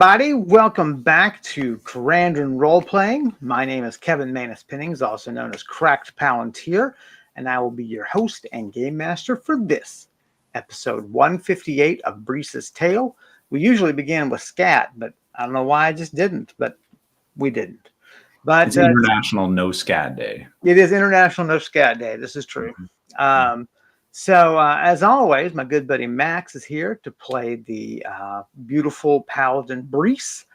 Everybody, welcome back to Karandrin Role Playing. My name is Kevin Manus Pennings, also known as Cracked Palantir, and I will be your host and game master for this episode 158 of Brise's Tale. We usually begin with scat, but I don't know why I just didn't, but we didn't. But it's International No Scat Day. It is International No Scat Day. This is true. So, as always, my good buddy Max is here to play the beautiful paladin Brise.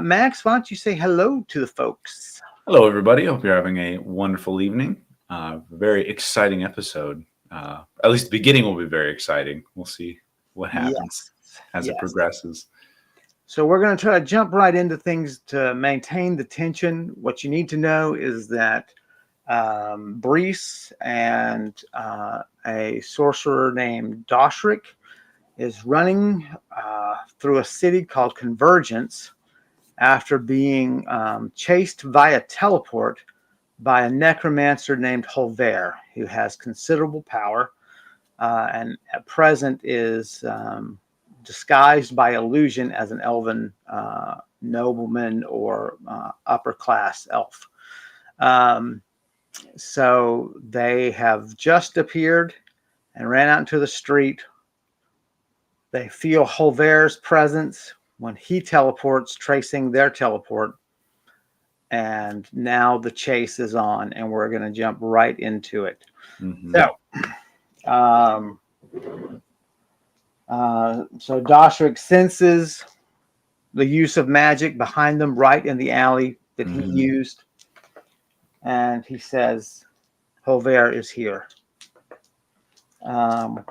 Max, why don't you say hello to the folks? Hello, everybody. Hope you're having a wonderful evening. Very exciting episode. At least the beginning will be very exciting. We'll see what happens as it progresses. So we're going to try to jump right into things to maintain the tension. What you need to know is that Brise and a sorcerer named Doshrik is running through a city called Convergence after being chased via teleport by a necromancer named Holver, who has considerable power and at present is disguised by illusion as an elven nobleman or upper class elf. So they have just appeared and ran out into the street. They feel Holver's presence when he teleports, tracing their teleport. And now the chase is on, and we're going to jump right into it. Mm-hmm. So Doshrik senses the use of magic behind them right in the alley that he used. And he says, Holver is here. What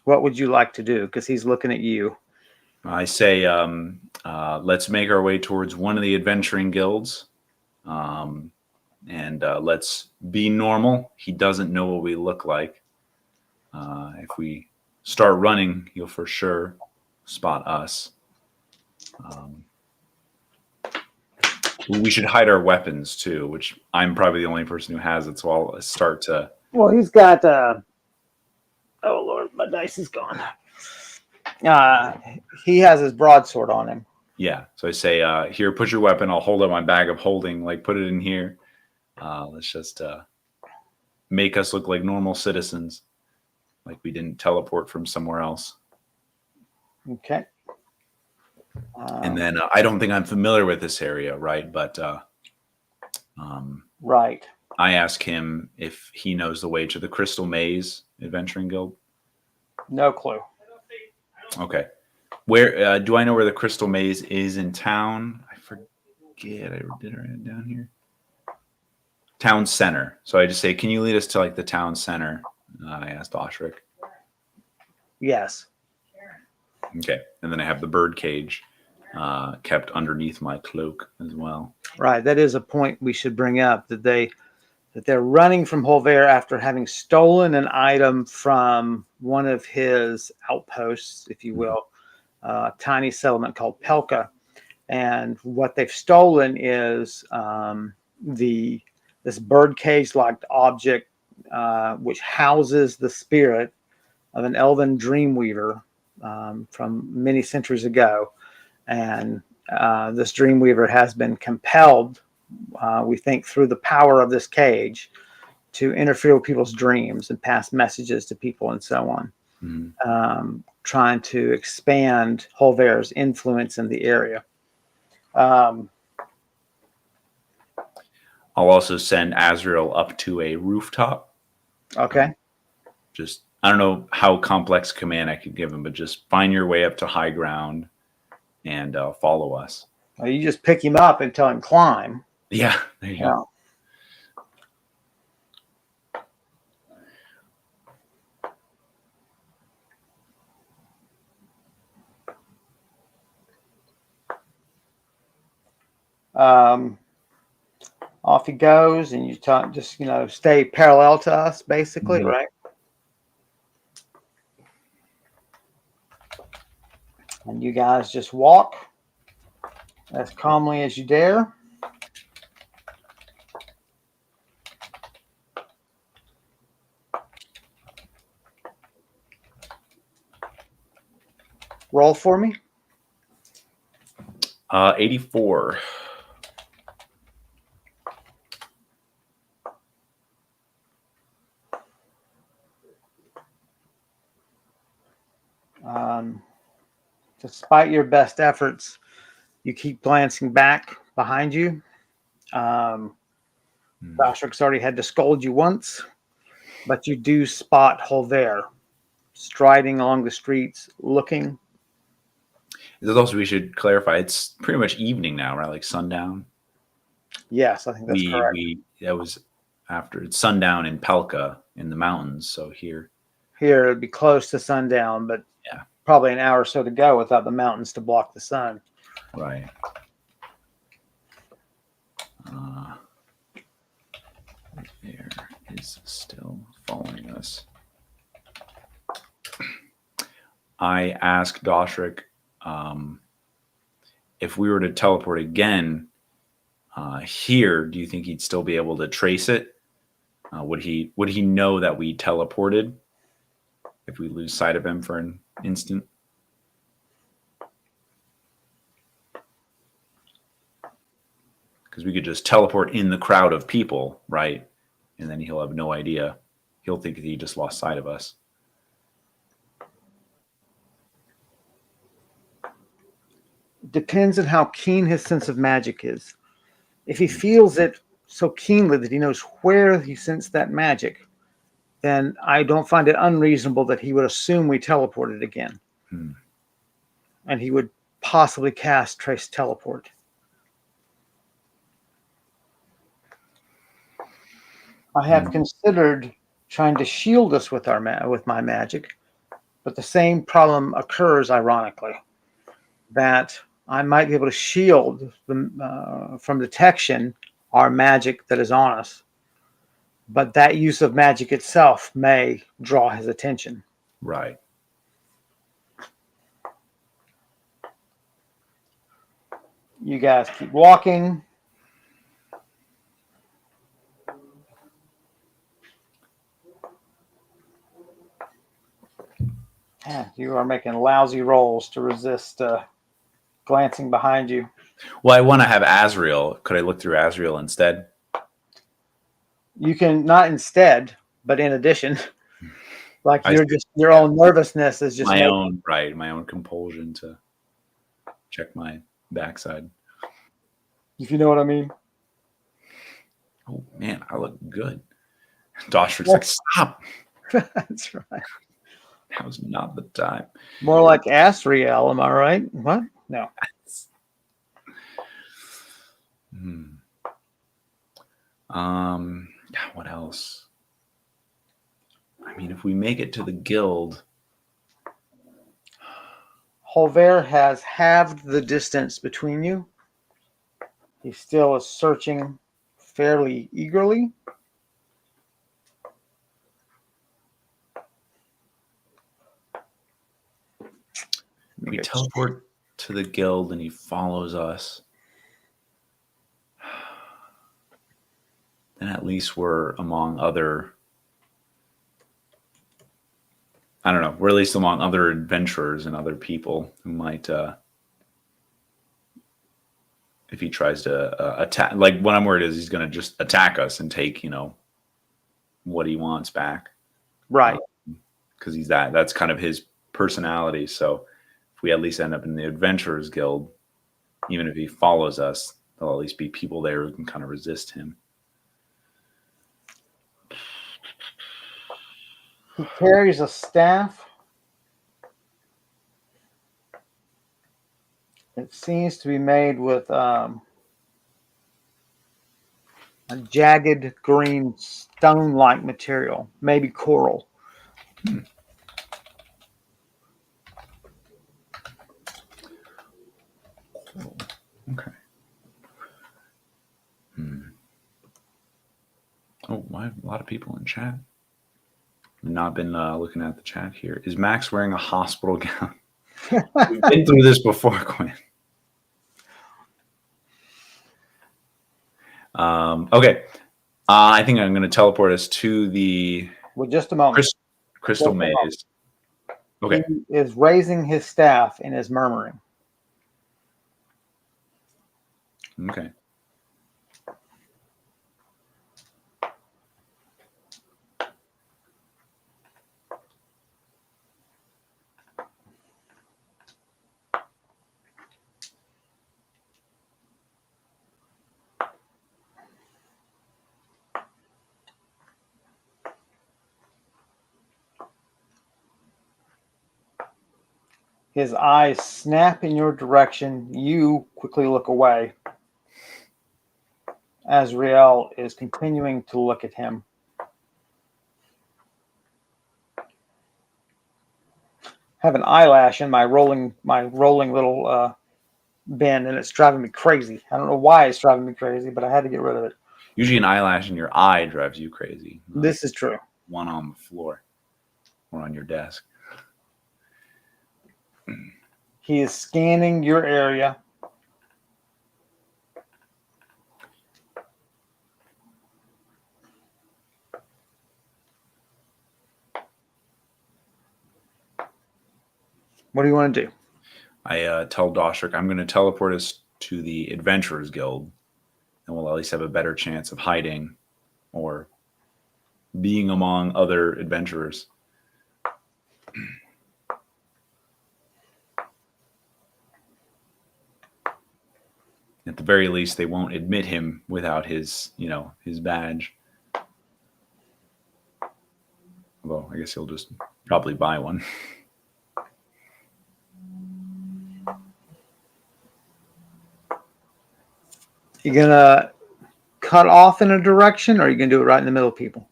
would you like to do? Because he's looking at you. I say, let's make our way towards one of the adventuring guilds. And let's be normal. He doesn't know what we look like. If we start running, he'll for sure spot us. We should hide our weapons too, which I'm probably the only person who has it. So I'll start to. Well, he's got. Oh Lord, my dice is gone. He has his broadsword on him. Yeah. So I say, here, put your weapon. I'll hold up my bag of holding. Like, put it in here. Let's just make us look like normal citizens, like we didn't teleport from somewhere else. Okay. And then I don't think I'm familiar with this area, right? But right. I ask him if he knows the way to the Crystal Maze Adventuring Guild. No clue. Okay. Where do I know where the Crystal Maze is in town? I forget. I did write it down here. Town center. So I just say, can you lead us to like the town center? I asked Doshrik. Yes. Okay. And then I have the bird cage kept underneath my cloak as well. Right. That is a point we should bring up, that they're running from Holver after having stolen an item from one of his outposts, if you will, a tiny settlement called Pelka. And what they've stolen is this bird cage-like object, which houses the spirit of an elven dreamweaver from many centuries ago. And this dreamweaver has been compelled, we think, through the power of this cage to interfere with people's dreams and pass messages to people and so on, trying to expand Holver's influence in the area. I'll also send Azrael up to a rooftop. Okay. Just, I don't know how complex command I could give him, but just find your way up to high ground and follow us. Well, you just pick him up and tell him climb. Yeah, there you go. Off he goes, and you just stay parallel to us, basically, right? And you guys just walk as calmly as you dare. Roll for me. 84. Despite your best efforts, you keep glancing back behind you. Doshrick's already had to scold you once, but you do spot Holver striding along the streets, looking. There's also, we should clarify, it's pretty much evening now, right? Like sundown. Yes, I think that's correct. That was after it's sundown in Pelka in the mountains. So here it'd be close to sundown, but yeah, probably an hour or so to go without the mountains to block the sun. Right. There is still following us. I asked Doshrick if we were to teleport again here, do you think he'd still be able to trace it? Would he know that we teleported if we lose sight of him for an instant? Because we could just teleport in the crowd of people, right? And then he'll have no idea. He'll think that he just lost sight of us. Depends on how keen his sense of magic is. If he feels it so keenly that he knows where he sensed that magic, then I don't find it unreasonable that he would assume we teleported again. And he would possibly cast Trace Teleport. I have considered trying to shield us with with my magic, but the same problem occurs, ironically, that I might be able to shield from detection our magic that is on us, but that use of magic itself may draw his attention. Right. You guys keep walking. You are making lousy rolls to resist glancing behind you. Well, I want to have Azrael. Could I look through Azrael instead? You can, not instead, but in addition. Like your own nervousness is just my own compulsion to check my backside. If you know what I mean. Oh man, I look good. Doshrick's like, stop. That's right. Now's not the time. More like Asriel, am I right? What? No. What else? I mean, if we make it to the guild, Holver has halved the distance between you. He still is searching fairly eagerly. If we teleport to the guild and he follows us, then at least we're among other, I don't know, we're at least among other adventurers and other people who might, if he tries to attack, like what I'm worried is he's going to just attack us and take, what he wants back. Right. Because that's kind of his personality. So if we at least end up in the Adventurers Guild, even if he follows us, there'll at least be people there who can kind of resist him. He carries a staff. It seems to be made with a jagged green stone-like material, maybe coral. Okay. Oh, I have a lot of people in chat. I've not been looking at the chat here. Is Max wearing a hospital gown? We've been through this before, Quinn. Okay. I think I'm going to teleport us to the just a moment. Crystal Maze. Okay. He is raising his staff and is murmuring. Okay. His eyes snap in your direction. You quickly look away. Azrael is continuing to look at him. Have an eyelash in my rolling little bin, and it's driving me crazy. I don't know why it's driving me crazy, but I had to get rid of it. Usually an eyelash in your eye drives you crazy. This is true. One on the floor or on your desk. He is scanning your area. What do you want to do? I tell Doshrik I'm going to teleport us to the Adventurers Guild, and we'll at least have a better chance of hiding or being among other adventurers. At the very least, they won't admit him without his, his badge. Although I guess he'll just probably buy one. You gonna cut off in a direction, or are you gonna do it right in the middle of people?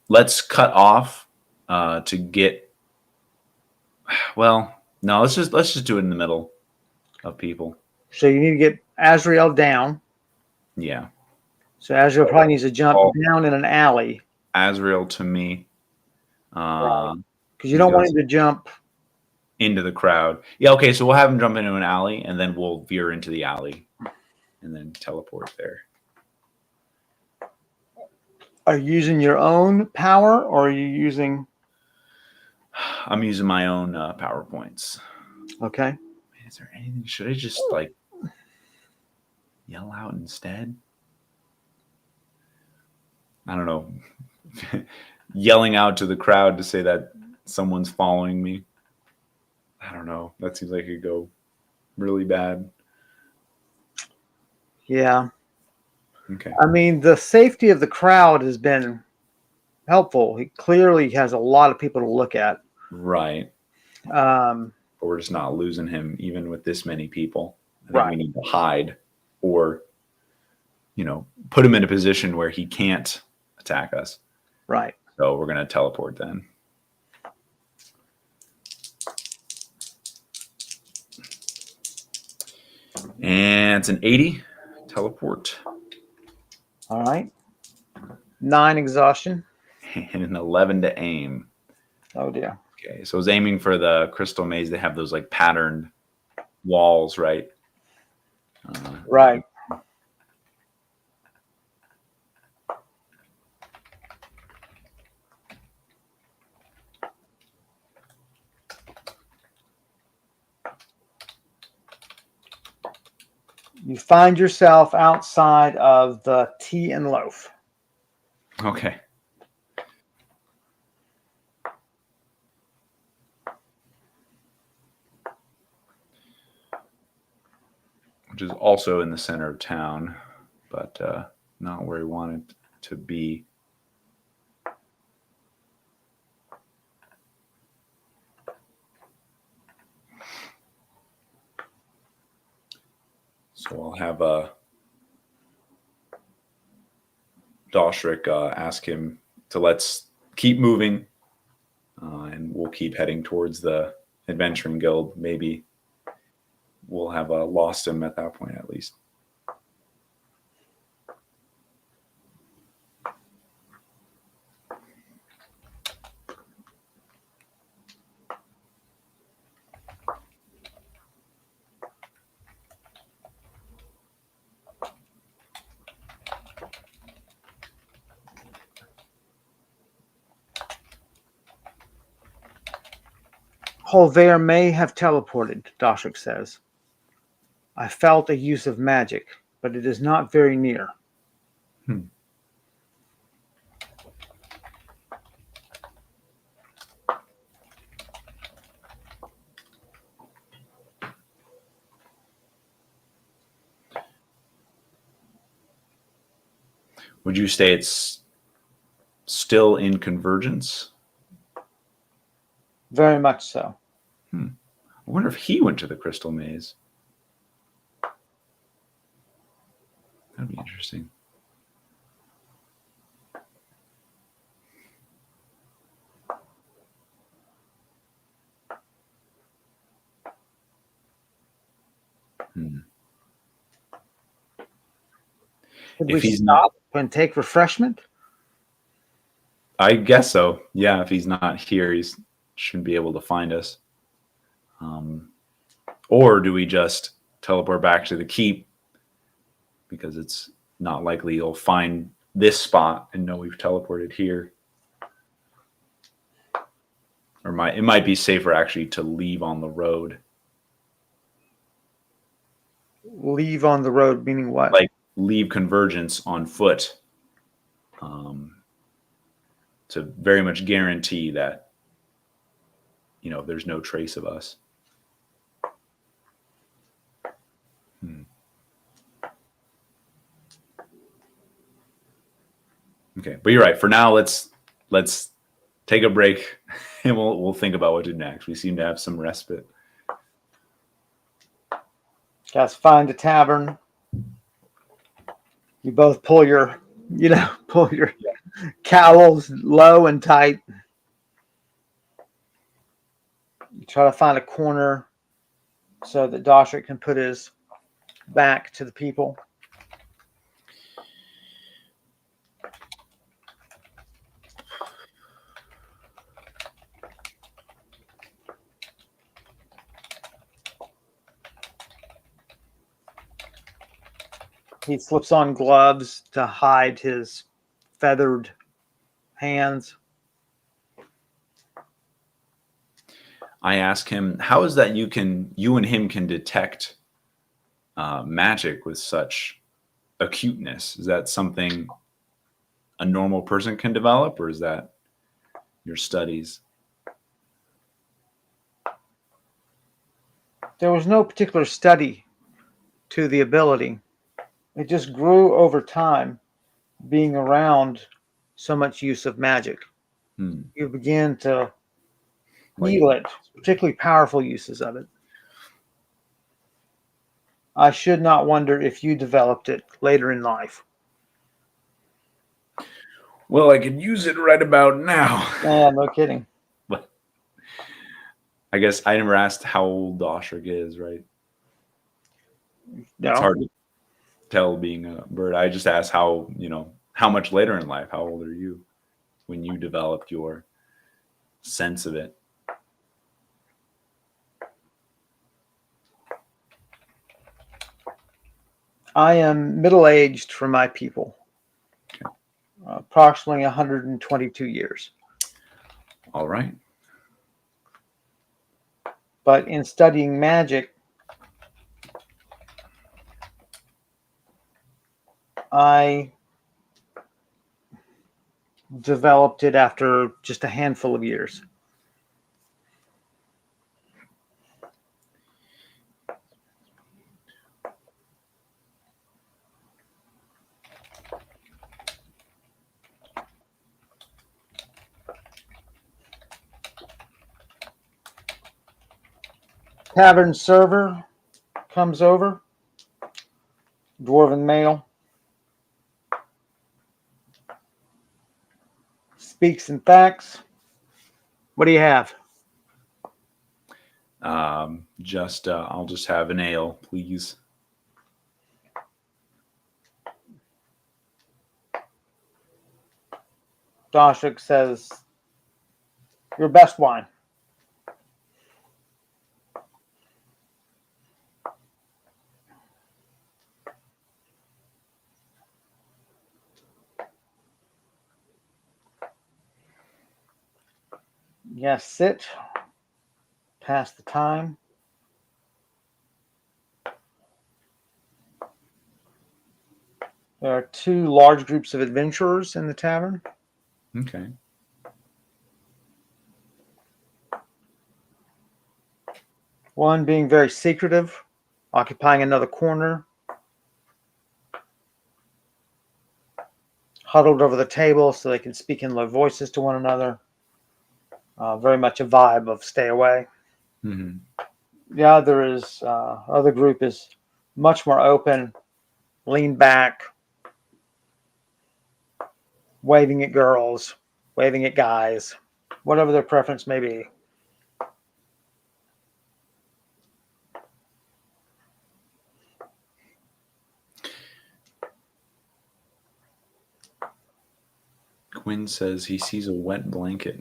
Let's cut off to get. Well, no, let's just do it in the middle of people. So you need to get Azrael down. Yeah. So Azrael probably needs to jump down in an alley. Azrael to me. Because you don't want him to jump into the crowd. Yeah, okay, so we'll have him jump into an alley, and then we'll veer into the alley and then teleport there. Are you using your own power, or are you using... I'm using my own PowerPoints. Okay. Is there anything? Should I just yell out instead? I don't know. Yelling out to the crowd to say that someone's following me. I don't know. That seems like it could go really bad. Yeah. Okay. I mean, the safety of the crowd has been helpful. He clearly has a lot of people to look at. Right. But we're just not losing him even with this many people. I think right. we need to hide or, put him in a position where he can't attack us. Right. So we're going to teleport then. And it's an 80 teleport. All right. 9 exhaustion. And an 11 to aim. Oh, dear. Okay, so I was aiming for the crystal maze. They have those patterned walls, right? Right. You find yourself outside of the Tea and Loaf. Okay. Which is also in the center of town, but not where we want it to be. So I'll have Doshrik ask him to let's keep moving, and we'll keep heading towards the Adventuring Guild. Maybe we'll have lost him at that point at least. Holver may have teleported, Doshrik says. I felt a use of magic, but it is not very near. Hmm. Would you say it's still in convergence? Very much so. I wonder if he went to the crystal maze. That'd be interesting. Hmm. Could we If he's not, stop and take refreshment? I guess so. Yeah, if he's not here, he shouldn't be able to find us. Or do we just teleport back to the keep because it's not likely you'll find this spot and know we've teleported here? Or it might be safer actually to leave on the road. Leave on the road, meaning what? Like leave convergence on foot. To very much guarantee that there's no trace of us. Okay, but you're right. For now, let's take a break, and we'll think about what to do next. We seem to have some respite. Guys, find a tavern. You both pull your cowls low and tight. You try to find a corner so that Doshik can put his back to the people. He slips on gloves to hide his feathered hands. I ask him, how is that you and him can detect magic with such acuteness? Is that something a normal person can develop, or is that your studies? There was no particular study to the ability. It just grew over time, being around so much use of magic. You begin to feel it, particularly powerful uses of it. I should not wonder if you developed it later in life. Well, I could use it right about now. Yeah, no kidding. But I guess I never asked how old Doshrik is, right? No. It's hard to tell being a bird. I just asked how much later in life, how old are you when you developed your sense of it? I am middle-aged for my people. Okay. Approximately 122 years. All right. But in studying magic, I developed it after just a handful of years. Tavern server comes over, dwarven male, speaks in facts. What do you have? I'll just have an ale, please. Doshik says, your best wine. Yes, sit. Pass the time. There are two large groups of adventurers in the tavern. Okay. One being very secretive, occupying another corner, huddled over the table so they can speak in low voices to one another. Very much a vibe of stay away. Mm-hmm. The other group is much more open, lean back, waving at girls, waving at guys, whatever their preference may be. Quinn says he sees a wet blanket.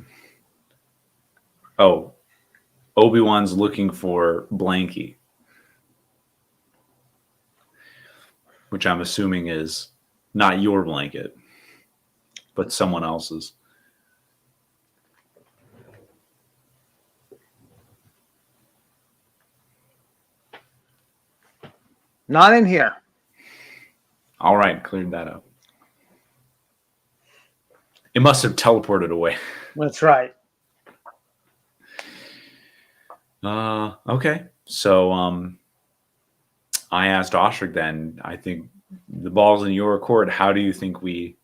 Oh, Obi-Wan's looking for Blanky, which I'm assuming is not your blanket, but someone else's. Not in here. All right, cleared that up. It must have teleported away. That's right. Okay. So I asked Oshrik then, I think the ball's in your court. How do you think we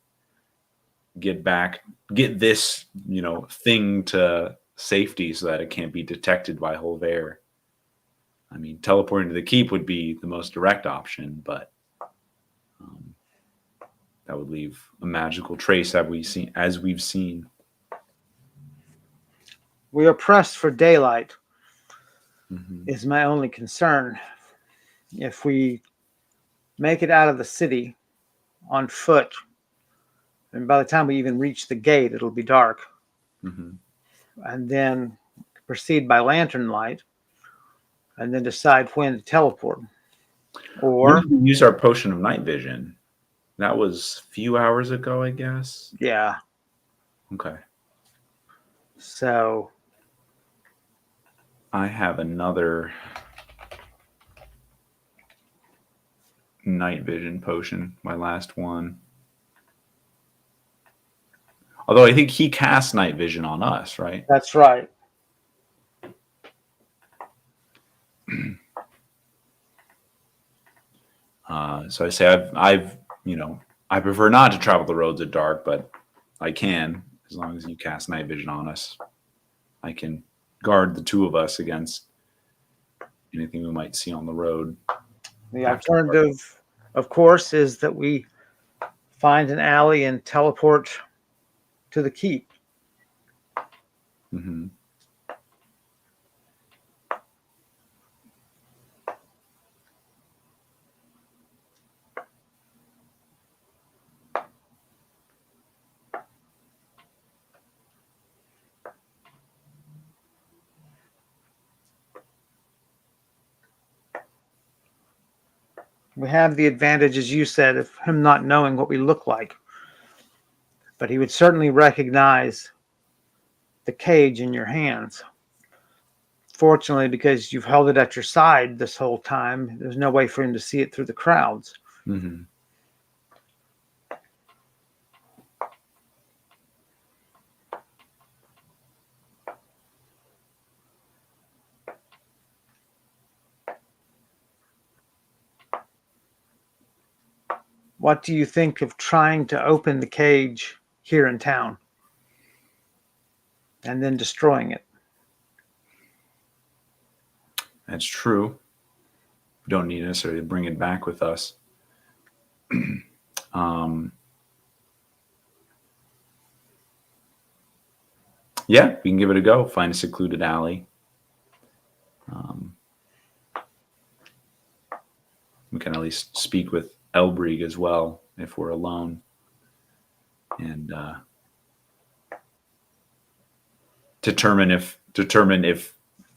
get this, thing to safety so that it can't be detected by Holver? I mean, teleporting to the keep would be the most direct option, but that would leave a magical trace as we've seen. We are pressed for daylight, Mm-hmm. is my only concern. If we make it out of the city on foot, and by the time we even reach the gate, it'll be dark. Mm-hmm. And then proceed by lantern light, and then decide when to teleport. Or, when did we use our potion of night vision? That was a few hours ago, I guess. yeah. Okay. So I have another night vision potion, my last one. Although I think he cast night vision on us, right? that's right. So I say I prefer not to travel the roads at dark, but I can as long as you cast night vision on us. I can guard the two of us against anything we might see on the road. The alternative, of course, is that we find an alley and teleport to the keep. Mm-hmm. We have the advantage, as you said, of him not knowing what we look like. But he would certainly recognize the cage in your hands. Fortunately, because you've held it at your side this whole time, there's no way for him to see it through the crowds. Mm-hmm. What do you think of trying to open the cage here in town and then destroying it? That's true. We don't need necessarily to bring it back with us. Yeah, we can give it a go. Find a secluded alley. We can at least speak with Elbrig as well if we're alone, and determine if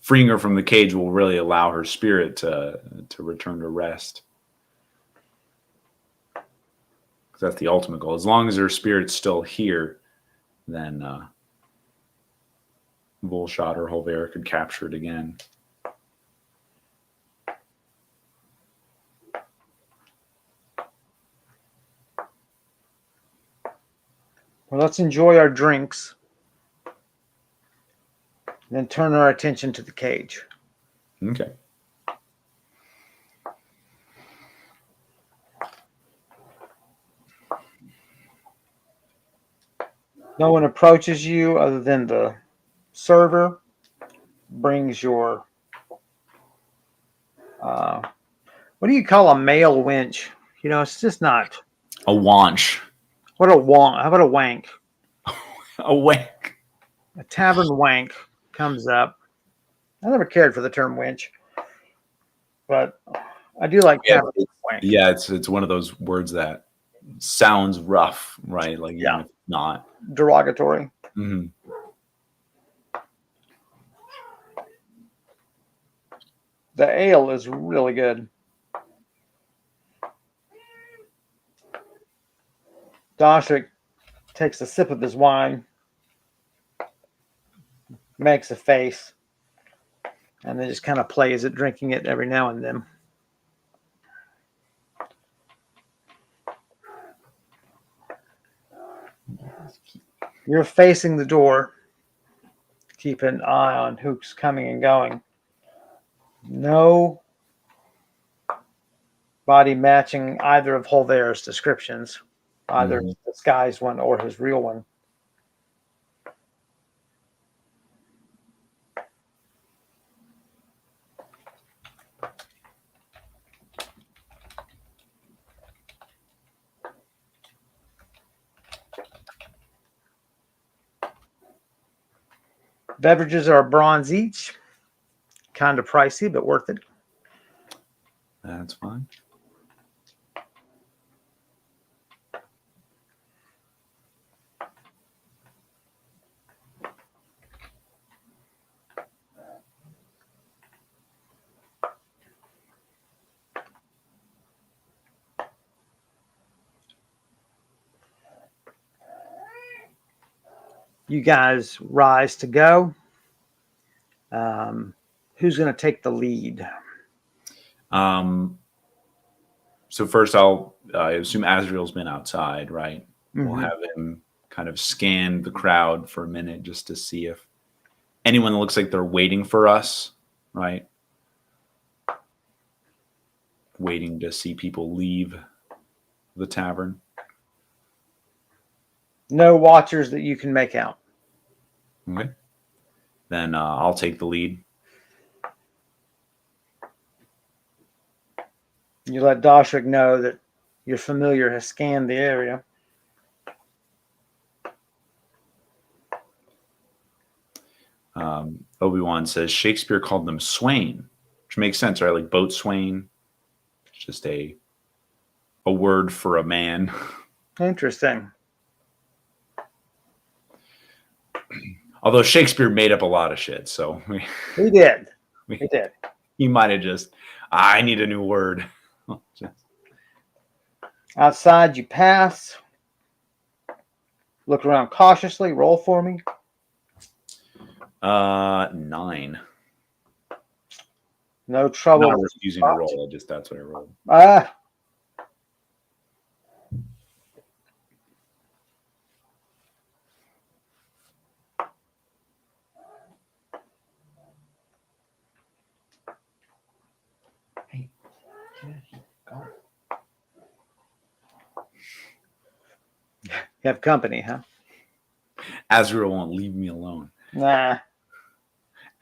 freeing her from the cage will really allow her spirit to return to rest. Because that's the ultimate goal. As long as her spirit's still here, then Volshot or Holver could capture it again. Well, let's enjoy our drinks, then turn our attention to the cage. Okay. No one approaches you other than the server brings your what do you call a male winch? It's just not. A wanch. What a wank. How about a wank? A wank. A tavern wank comes up. I never cared for the term winch, but I do like Yeah, tavern wank. it's one of those words that sounds rough, right? Like even Yeah, if it's not. derogatory. Mm-hmm. The ale is really good. Doshik takes a sip of his wine, makes a face, and then just kind of plays at drinking it every now and then. You're facing the door. Keep an eye on who's coming and going. No body matching either of Holver's descriptions, either his disguised one or his real one. Beverages are a bronze each. Kind of pricey, but worth it. That's fine. You guys rise to go. Who's going to take the lead? So first, I assume Azrael's been outside, right? We'll Mm-hmm. have him kind of scan the crowd for a minute just to see if anyone looks like they're waiting for us, right? Waiting to see people leave the tavern. No watchers that you can make out. Okay. Then I'll take the lead. You let Doshik know that your familiar has scanned the area. Obi-Wan says Shakespeare called them swain, which makes sense, right? Like boatswain. It's just a word for a man. Interesting. Although Shakespeare made up a lot of shit, so He did. He did. he might have just, I need a new word. Outside, you pass. Look around cautiously. Roll for me. 9. No trouble. Not refusing to roll. That's what I rolled. Hey, go. You have company, huh? Azrael won't leave me alone. Nah.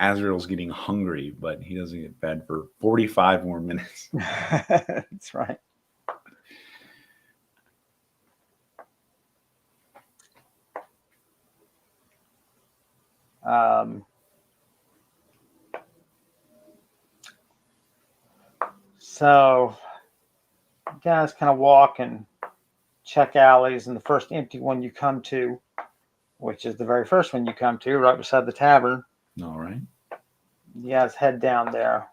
Azrael's getting hungry, but he doesn't get fed for 45 more minutes. That's right. So you guys kind of walk and check alleys, and the first empty one you come to, which is the very first one you come to, right beside the tavern. All right. You guys head down there,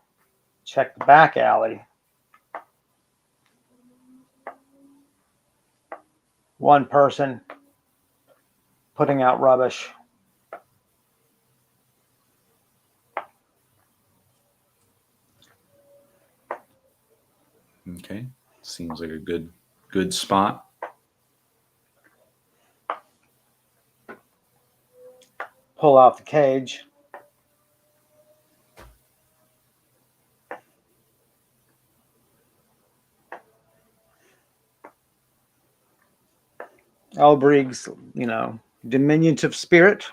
check the back alley. One person putting out rubbish. Okay. Seems like a good spot. pull out the cage. Elbrig's, diminutive spirit,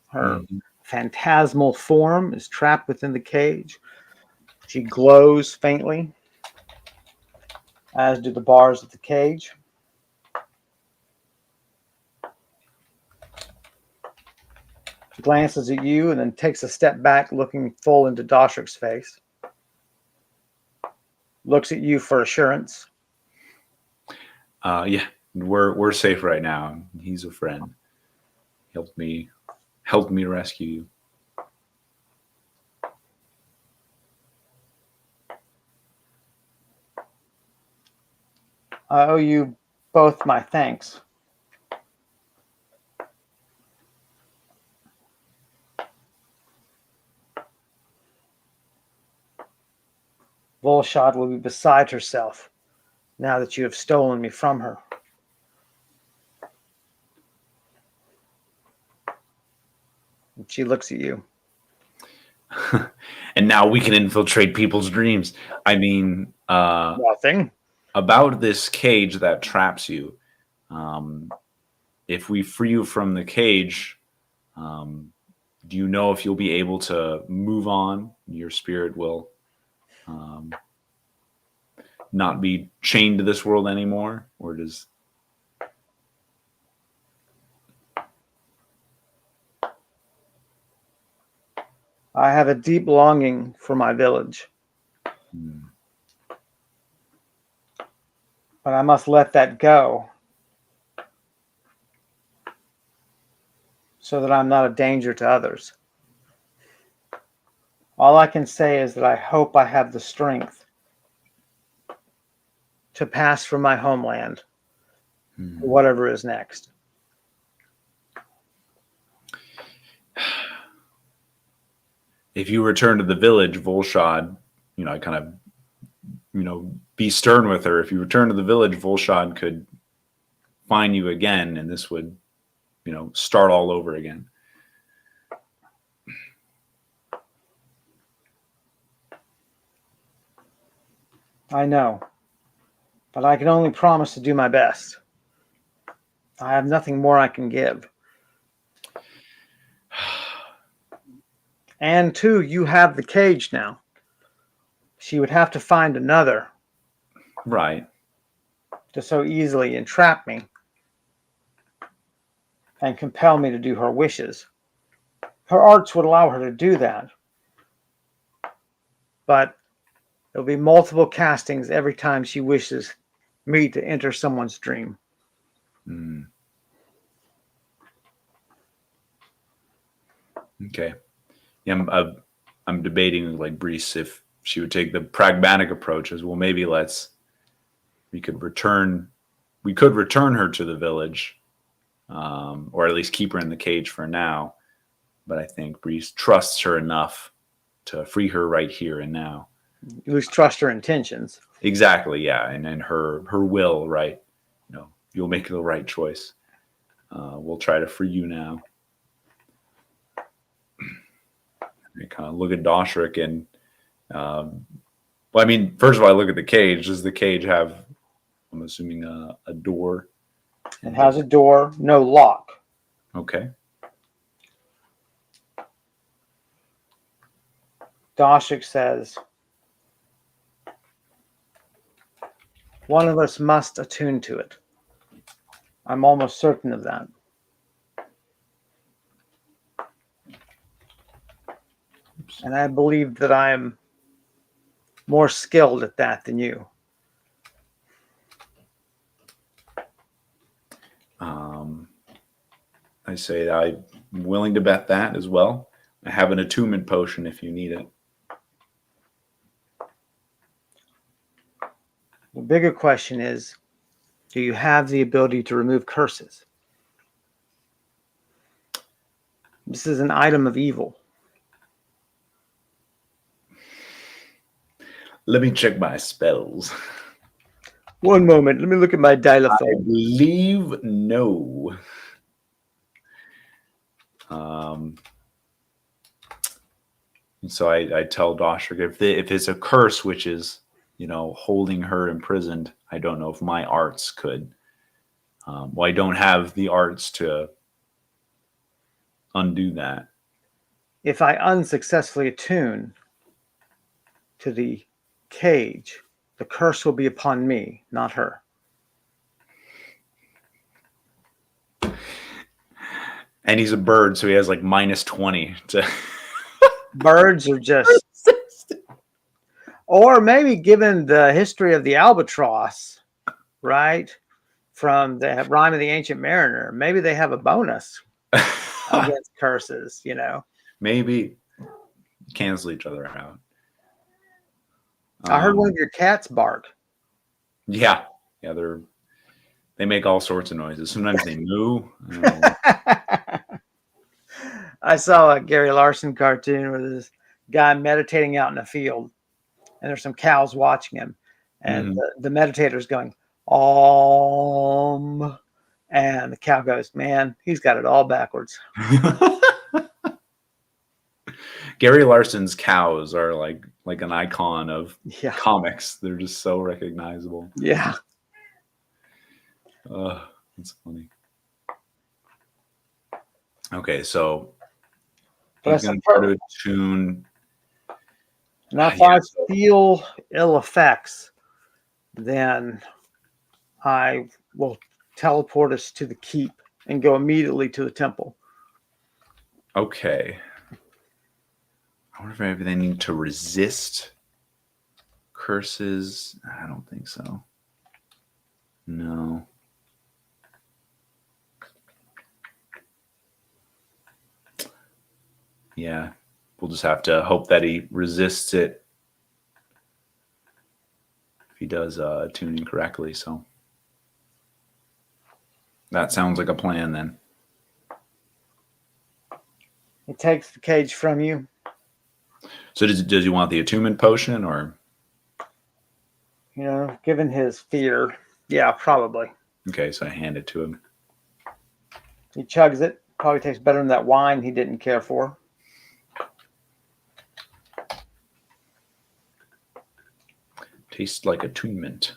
her phantasmal form is trapped within the cage. She glows faintly, as do the bars of the cage. She glances at you and then takes a step back, looking full into Doshrik's face. Looks at you for assurance. Yeah, we're safe right now. He's a friend. Helped me rescue you. I owe you both my thanks. Volshad will be beside herself now that you have stolen me from her. And she looks at you. And now we can infiltrate people's dreams. I mean, Nothing. About this cage that traps you. If we free you from the cage, do you know if you'll be able to move on? Your spirit will not be chained to this world anymore? Or does... I have a deep longing for my village. But I must let that go so that I'm not a danger to others. All I can say is that I hope I have the strength to pass from my homeland to whatever is next. If you return to the village, Volshad, be stern with her. If you return to the village, Volshad could find you again, and this would, start all over again. I know, but I can only promise to do my best. I have nothing more I can give. And two, you have the cage now. She would have to find another. Right. To so easily entrap me and compel me to do her wishes. Her arts would allow her to do that. But there'll be multiple castings every time she wishes me to enter someone's dream. Okay. Yeah, I'm debating, like, Brise, if she would take the pragmatic approach as well. Maybe we could return her to the village, or at least keep her in the cage for now. But I think Brise trusts her enough to free her right here and now. You lose trust her intentions. Exactly, yeah, and her will, right? You'll make the right choice. We'll try to free you now. I kind of look at Doshrik and, first of all, I look at the cage. Does the cage have, I'm assuming, a door? It has a door, no lock. Okay. Doshrik says, one of us must attune to it. I'm almost certain of that. And I believe that I am more skilled at that than you. I say I'm willing to bet that as well. I have an attunement potion if you need it. The bigger question is, do you have the ability to remove curses? This is an item of evil. Let me check my spells. One moment. Let me look at my dialophone. I believe no. And so I tell Doshrik, if it's a curse which is, holding her imprisoned, I don't know if my arts could. I don't have the arts to undo that. If I unsuccessfully attune to the cage, the curse will be upon me, not her. And he's a bird, so he has like -20 to. Birds are just, or maybe given the history of the albatross, right? From the Rhyme of the Ancient Mariner, maybe they have a bonus against curses, Maybe cancel each other out. I heard one of your cats bark. Yeah, they make all sorts of noises. Sometimes they moo. I saw a Gary Larson cartoon where this guy meditating out in a field, and there's some cows watching him, and the meditator's going, Om, and the cow goes, man, he's got it all backwards. Gary Larson's cows are like an icon of comics. They're just so recognizable. Yeah. That's funny. Okay, so he's going to try to attune. Now, if I feel ill effects, then I will teleport us to the keep and go immediately to the temple. Okay. I wonder if maybe they need to resist curses. I don't think so. No. Yeah. We'll just have to hope that he resists it if he does tuning correctly. So that sounds like a plan then. He takes the cage from you. So does he want the attunement potion or? Given his fear, yeah, probably. Okay, so I hand it to him. He chugs it. Probably tastes better than that wine he didn't care for. Tastes like attunement.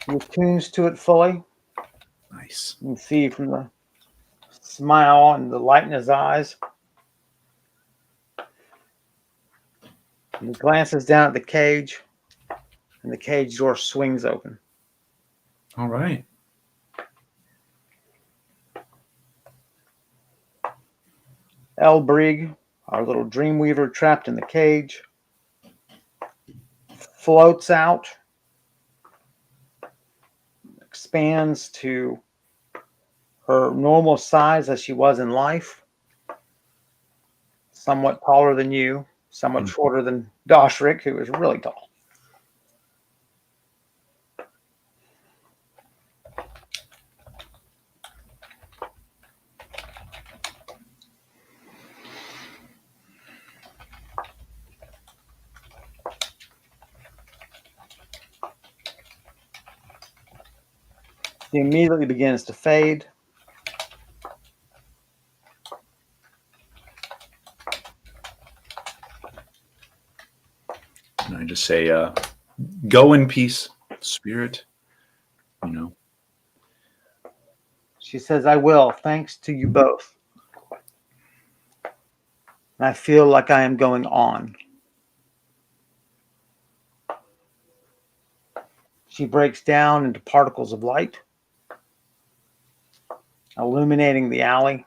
He attunes to it fully. Nice. You can see from the smile and the light in his eyes. And he glances down at the cage, and the cage door swings open. All right. Elbrig, our little dreamweaver trapped in the cage, floats out, expands to her normal size as she was in life, somewhat taller than you, somewhat shorter than Doshrik, who is really tall. She immediately begins to fade. And I just say, go in peace, spirit. She says, I will, thanks to you both. And I feel like I am going on. She breaks down into particles of light, illuminating the alley.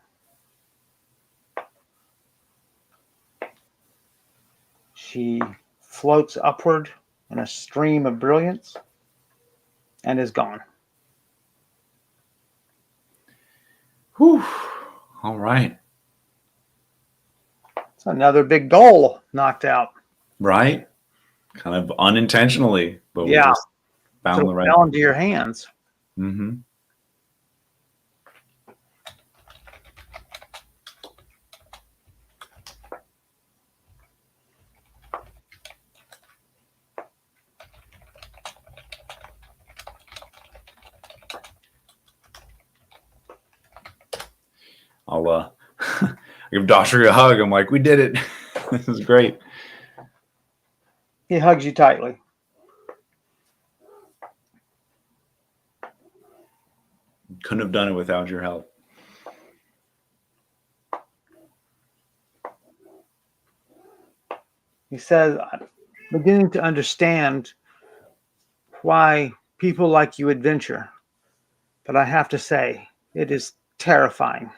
She floats upward in a stream of brilliance and is gone. Whew. All right. It's another big goal knocked out. Right. Kind of unintentionally, but we Yeah, just sort found of the right. fell into your hands. Mm-hmm. I'll give Doctor a hug. I'm like, we did it. This is great. He hugs you tightly. Couldn't have done it without your help. He says, I'm beginning to understand why people like you adventure, but I have to say, it is terrifying.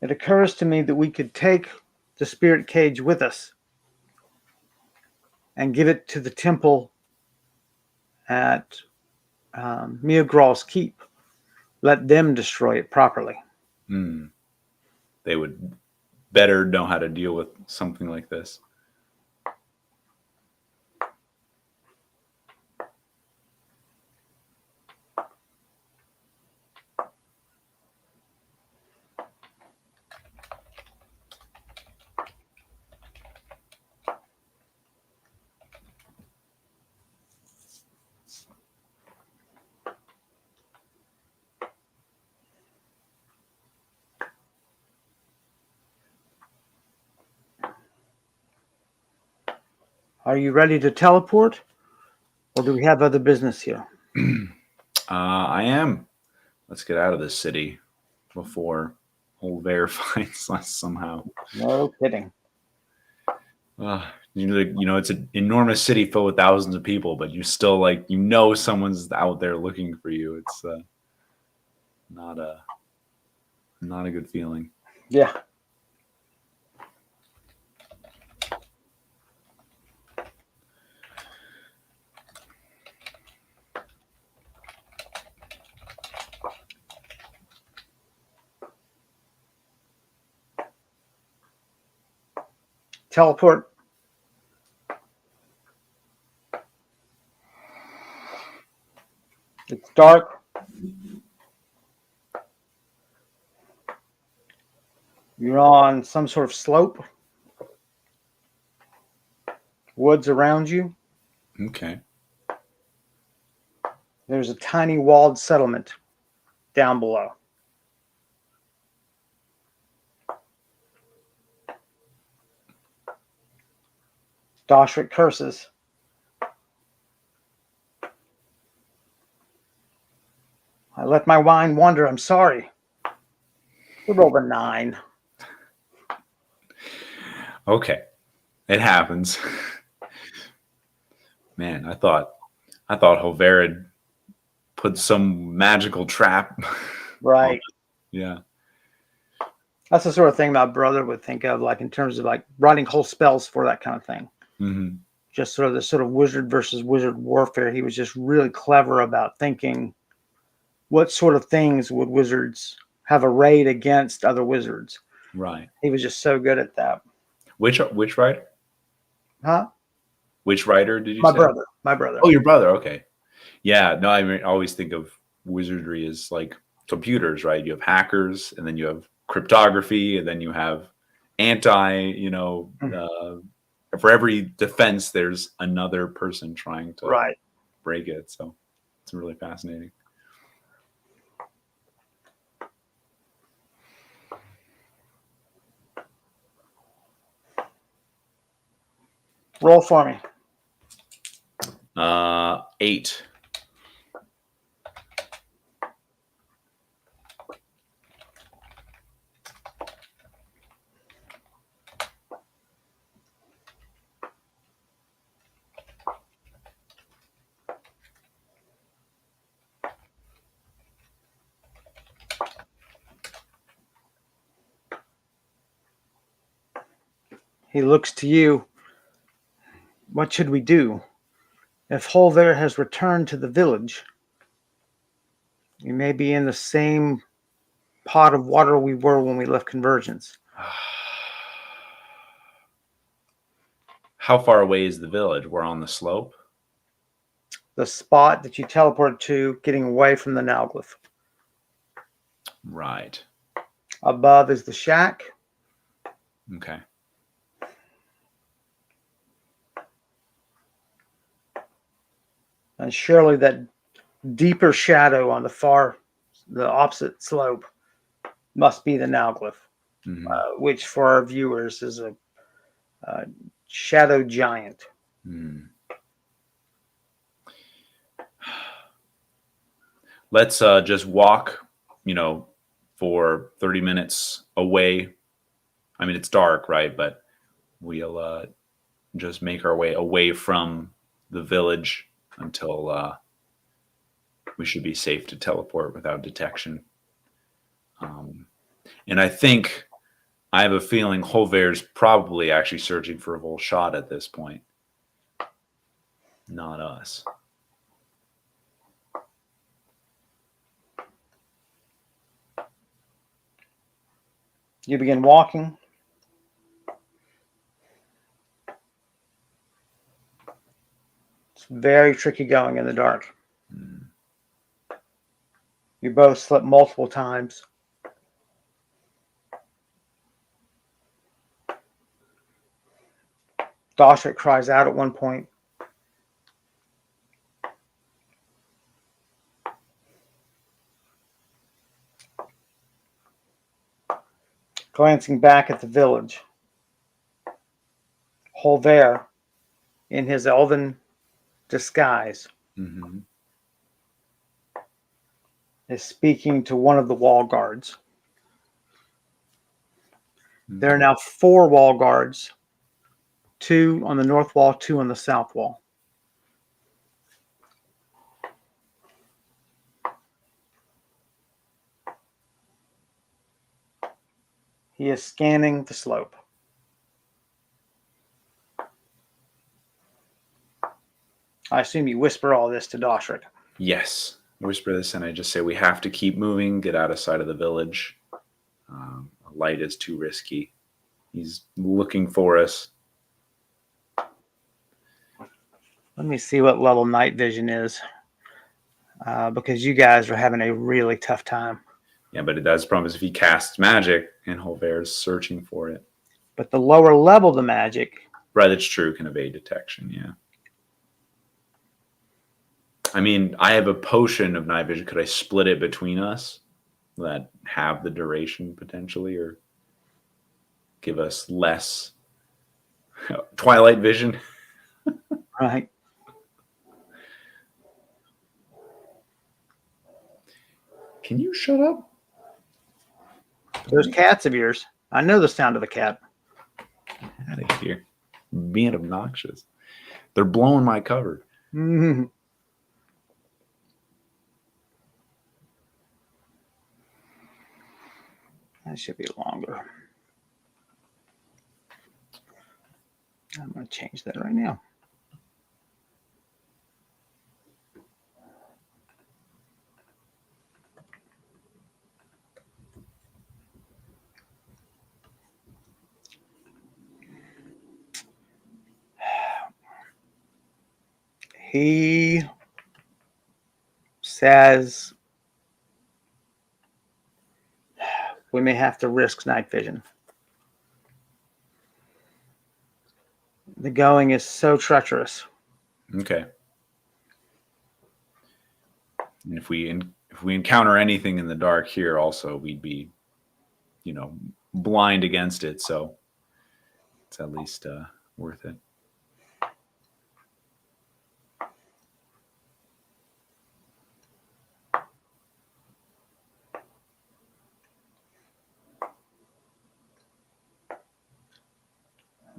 It occurs to me that we could take the spirit cage with us and give it to the temple at Miagraw's Keep. Let them destroy it properly. Mm. They would better know how to deal with something like this. Are you ready to teleport? Or do we have other business here? I am. Let's get out of this city before Olver finds us somehow. No kidding. It's an enormous city filled with thousands of people, but you still someone's out there looking for you. It's not a good feeling. Yeah. Teleport. It's dark. You're on some sort of slope. Woods around you. Okay. There's a tiny walled settlement down below. Doshrik curses. I let my wine wander. I'm sorry. We rolled a 9. Okay. It happens. Man, I thought Hover had put some magical trap. Right. Yeah. That's the sort of thing my brother would think of, like in terms of like writing whole spells for that kind of thing. Mm-hmm. Just sort of the sort of wizard versus wizard warfare. He was just really clever about thinking what sort of things would wizards have arrayed against other wizards. Right. He was just so good at that. Which writer? Huh? Which writer did you My say? brother. My brother. Oh, your brother. Okay. Yeah. No, I always think of wizardry as like computers, right? You have hackers, and then you have cryptography, and then you have for every defense, there's another person trying to Right. break it. So it's really fascinating. Roll for me. 8. He looks to you. What should we do? If Holver has returned to the village, we may be in the same pot of water we were when we left Convergence. How far away is the village? We're on the slope. The spot that you teleported to, getting away from the Nalglyph. Right. Above is the shack. Okay. And surely that deeper shadow on the opposite slope must be the Nalglyph, which for our viewers is a shadow giant. Let's just walk, for 30 minutes away. I mean, it's dark, right? But we'll just make our way away from the village until we should be safe to teleport without detection. And I have a feeling Holver's probably actually searching for a Volshad at this point, not us. You begin walking. It's very tricky going in the dark. You both slip multiple times. Doshik cries out at one point. Glancing back at the village, Holver, in his elven disguise, is speaking to one of the wall guards. There are now 4 wall guards, 2 on the north wall, 2 on the south wall. He is scanning the slope. I assume you whisper all this to Doshrik. Yes. I whisper this and I just say, we have to keep moving, get out of sight of the village. A light is too risky. He's looking for us. Let me see what level night vision is. Because you guys are having a really tough time. Yeah, but it does promise if he casts magic and Holver's searching for it. But the lower level the magic. Right, that's true. Can evade detection, yeah. I mean, I have a potion of night vision. Could I split it between us that have the duration potentially, or give us less twilight vision? Right. Can you shut up? Those cats of yours. I know the sound of the cat. Out of here. Being obnoxious. They're blowing my cover. Mm-hmm. That should be longer. I'm going to change that right now. He says we may have to risk night vision. The going is so treacherous. Okay. And if we encounter anything in the dark here, also we'd be, blind against it. So it's at least worth it.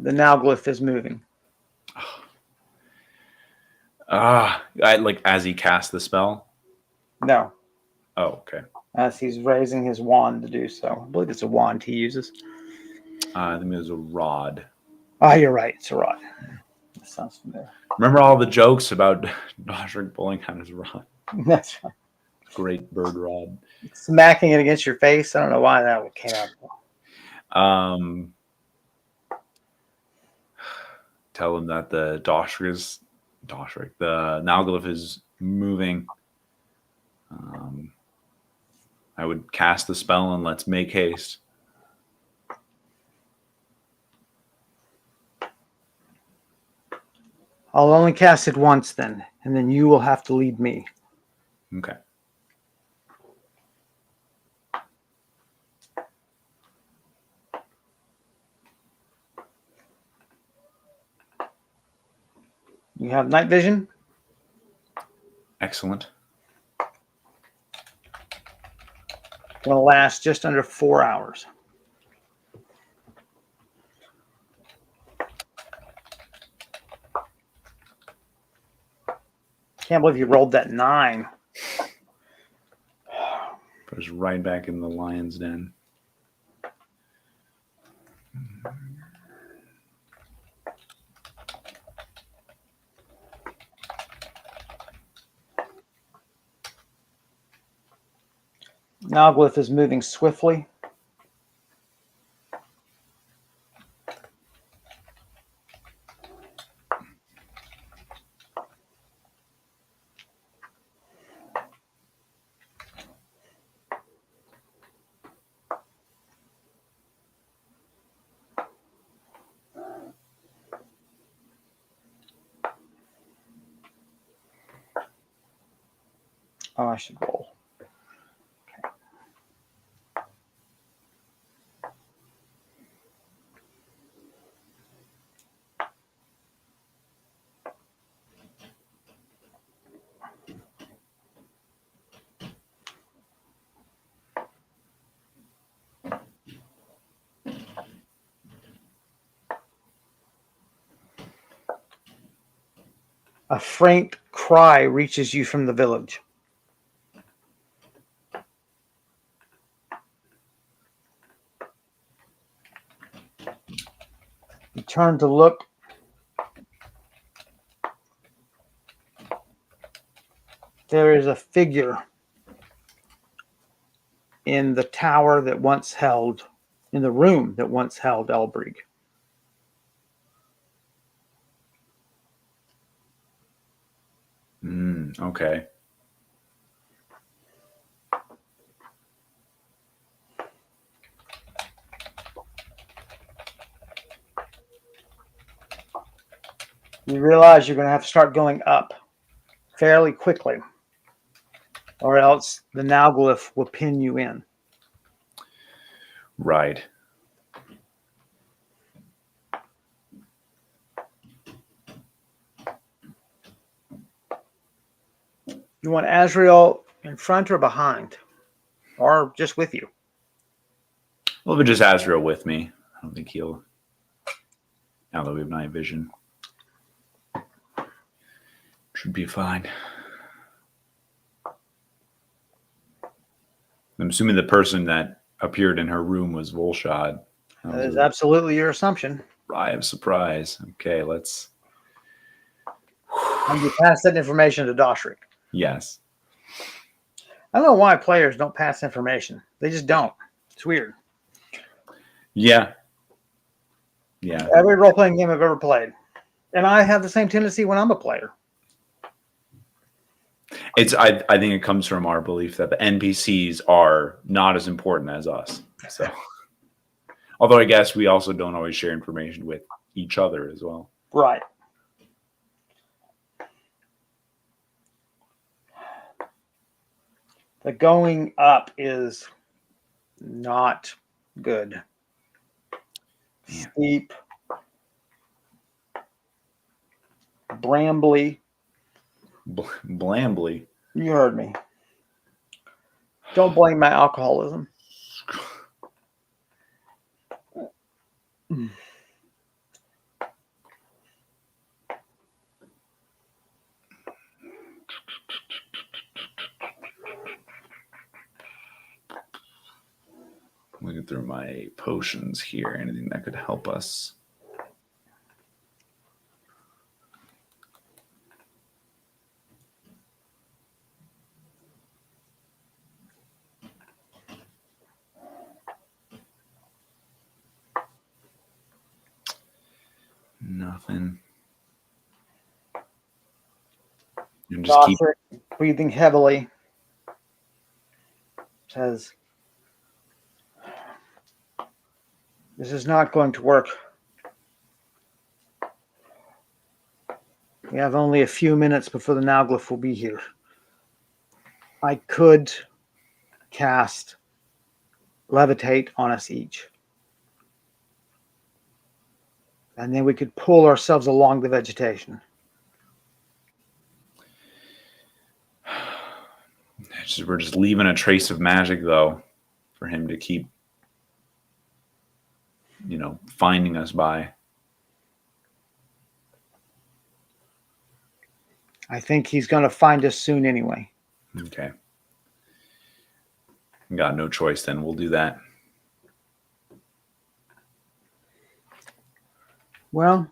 The Nalglyph is moving. Like as he casts the spell? No. Oh, okay. As he's raising his wand to do so. I believe it's a wand he uses. I think it was a rod. Oh, you're right. It's a rod. That sounds familiar. Remember all the jokes about Doshrik pulling out his rod? That's right. Great bird rod. Smacking it against your face. I don't know why that came out. Tell him that the Nalglyph is moving. I would cast the spell and let's make haste. I'll only cast it once then, and then you will have to lead me. Okay. You have night vision? Excellent. Going to last just under 4 hours. Can't believe you rolled that 9. Put us right back in the lion's den. Nalglyph is moving swiftly. Oh, I should roll. Okay. A faint cry reaches you from the village. You turn to look. There is a figure in the tower that once held, in the room that once held Elbrig. Okay. You realize you're going to have to start going up fairly quickly, or else the Nalglyph will pin you in. Right. You want Azrael in front or behind, or just with you? Well, if it just Azrael with me, I don't think he'll. Now that we have night vision, should be fine. I'm assuming the person that appeared in her room was Volshad. That is absolutely your assumption. Cry of surprise. Okay, let's. And you pass that information to Doshrik. Yes. I don't know why players don't pass information. They just don't. It's weird. Yeah. Yeah. Every role-playing game I've ever played. And I have the same tendency when I'm a player. I think it comes from our belief that the NPCs are not as important as us. So, although I guess we also don't always share information with each other as well. Right. The going up is not good. Man. Steep, brambly. Blambly. You heard me. Don't blame my alcoholism. Looking through my potions here. Anything that could help us? Nothing. And just keep. Dostrick, breathing heavily, says, "This is not going to work. We have only a few minutes before the Nauglyph will be here. I could cast Levitate on us each. And then we could pull ourselves along the vegetation." We're just leaving a trace of magic, though, for him to keep, finding us by. I think he's going to find us soon anyway. Okay. Got no choice then. We'll do that. Well,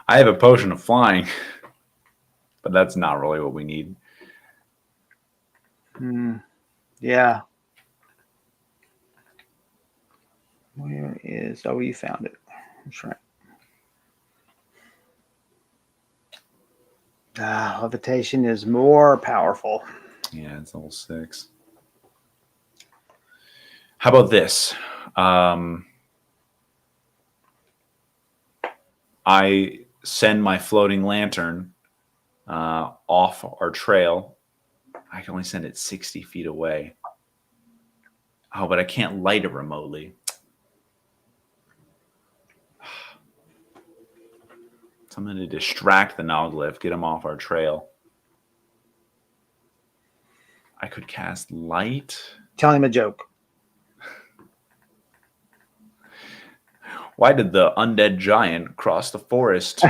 I have a potion of flying, but that's not really what we need. yeah. Where is... Oh, you found it. That's right. Levitation is more powerful. Yeah, it's level 6. How about this? I send my floating lantern off our trail. I can only send it 60 feet away. Oh, but I can't light it remotely. Something to distract the Nauglyph, get him off our trail. I could cast light. Tell him a joke. Why did the undead giant cross the forest?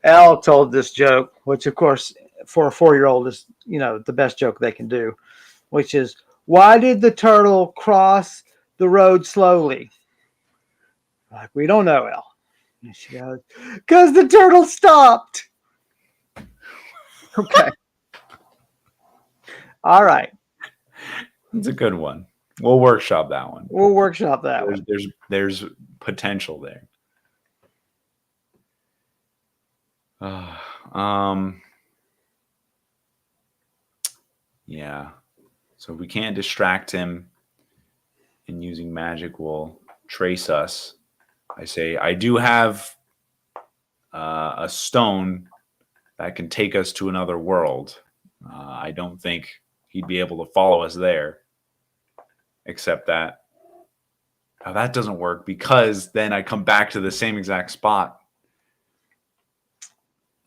Al told this joke, which of course for a 4-year-old is, the best joke they can do, which is, why did the turtle cross the road slowly? Like, we don't know, Al. And she goes, because the turtle stopped. Okay. All right. It's a good one. We'll workshop that one. We'll workshop that one. There's potential there. Yeah. So if we can't distract him and using magic will trace us, I say I do have a stone that can take us to another world. I don't think he'd be able to follow us there, except that that doesn't work because then I come back to the same exact spot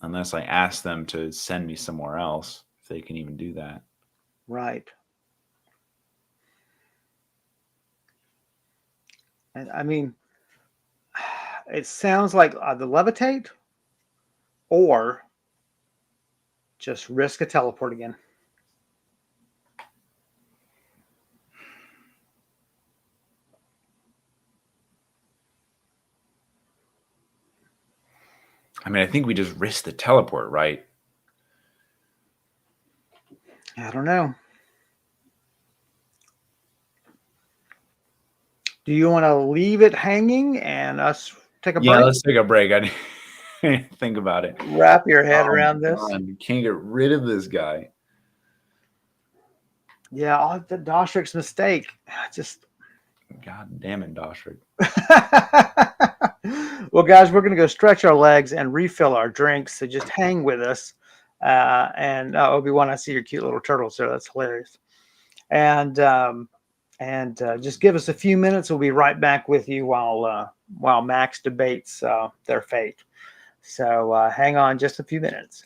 unless I ask them to send me somewhere else, if they can even do that. Right. And I mean, it sounds like the levitate or just risk a teleport again. I mean, I think we just risk the teleport, right? I don't know. Do you want to leave it hanging and us take a break? Yeah, let's take a break. I didn't think about it. Wrap your head around this. You can't get rid of this guy. Yeah, the Dostrick's mistake. Just God damn it, Dostrick. Well, guys, we're going to go stretch our legs and refill our drinks. So just hang with us. And Obi-Wan, I see your cute little turtles there. That's hilarious. And just give us a few minutes. We'll be right back with you while Max debates their fate. So hang on just a few minutes.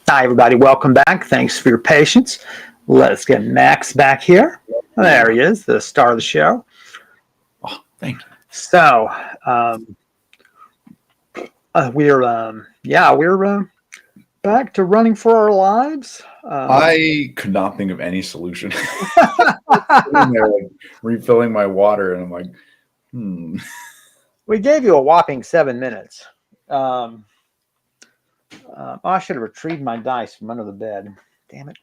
Hi, everybody. Welcome back. Thanks for your patience. Let's get Max back here. There he is, the star of the show. Oh, thank you. So, we're back to running for our lives. I could not think of any solution. Sitting there, like, refilling my water, and I'm like, We gave you a whopping 7 minutes. I should have retrieved my dice from under the bed. Damn it.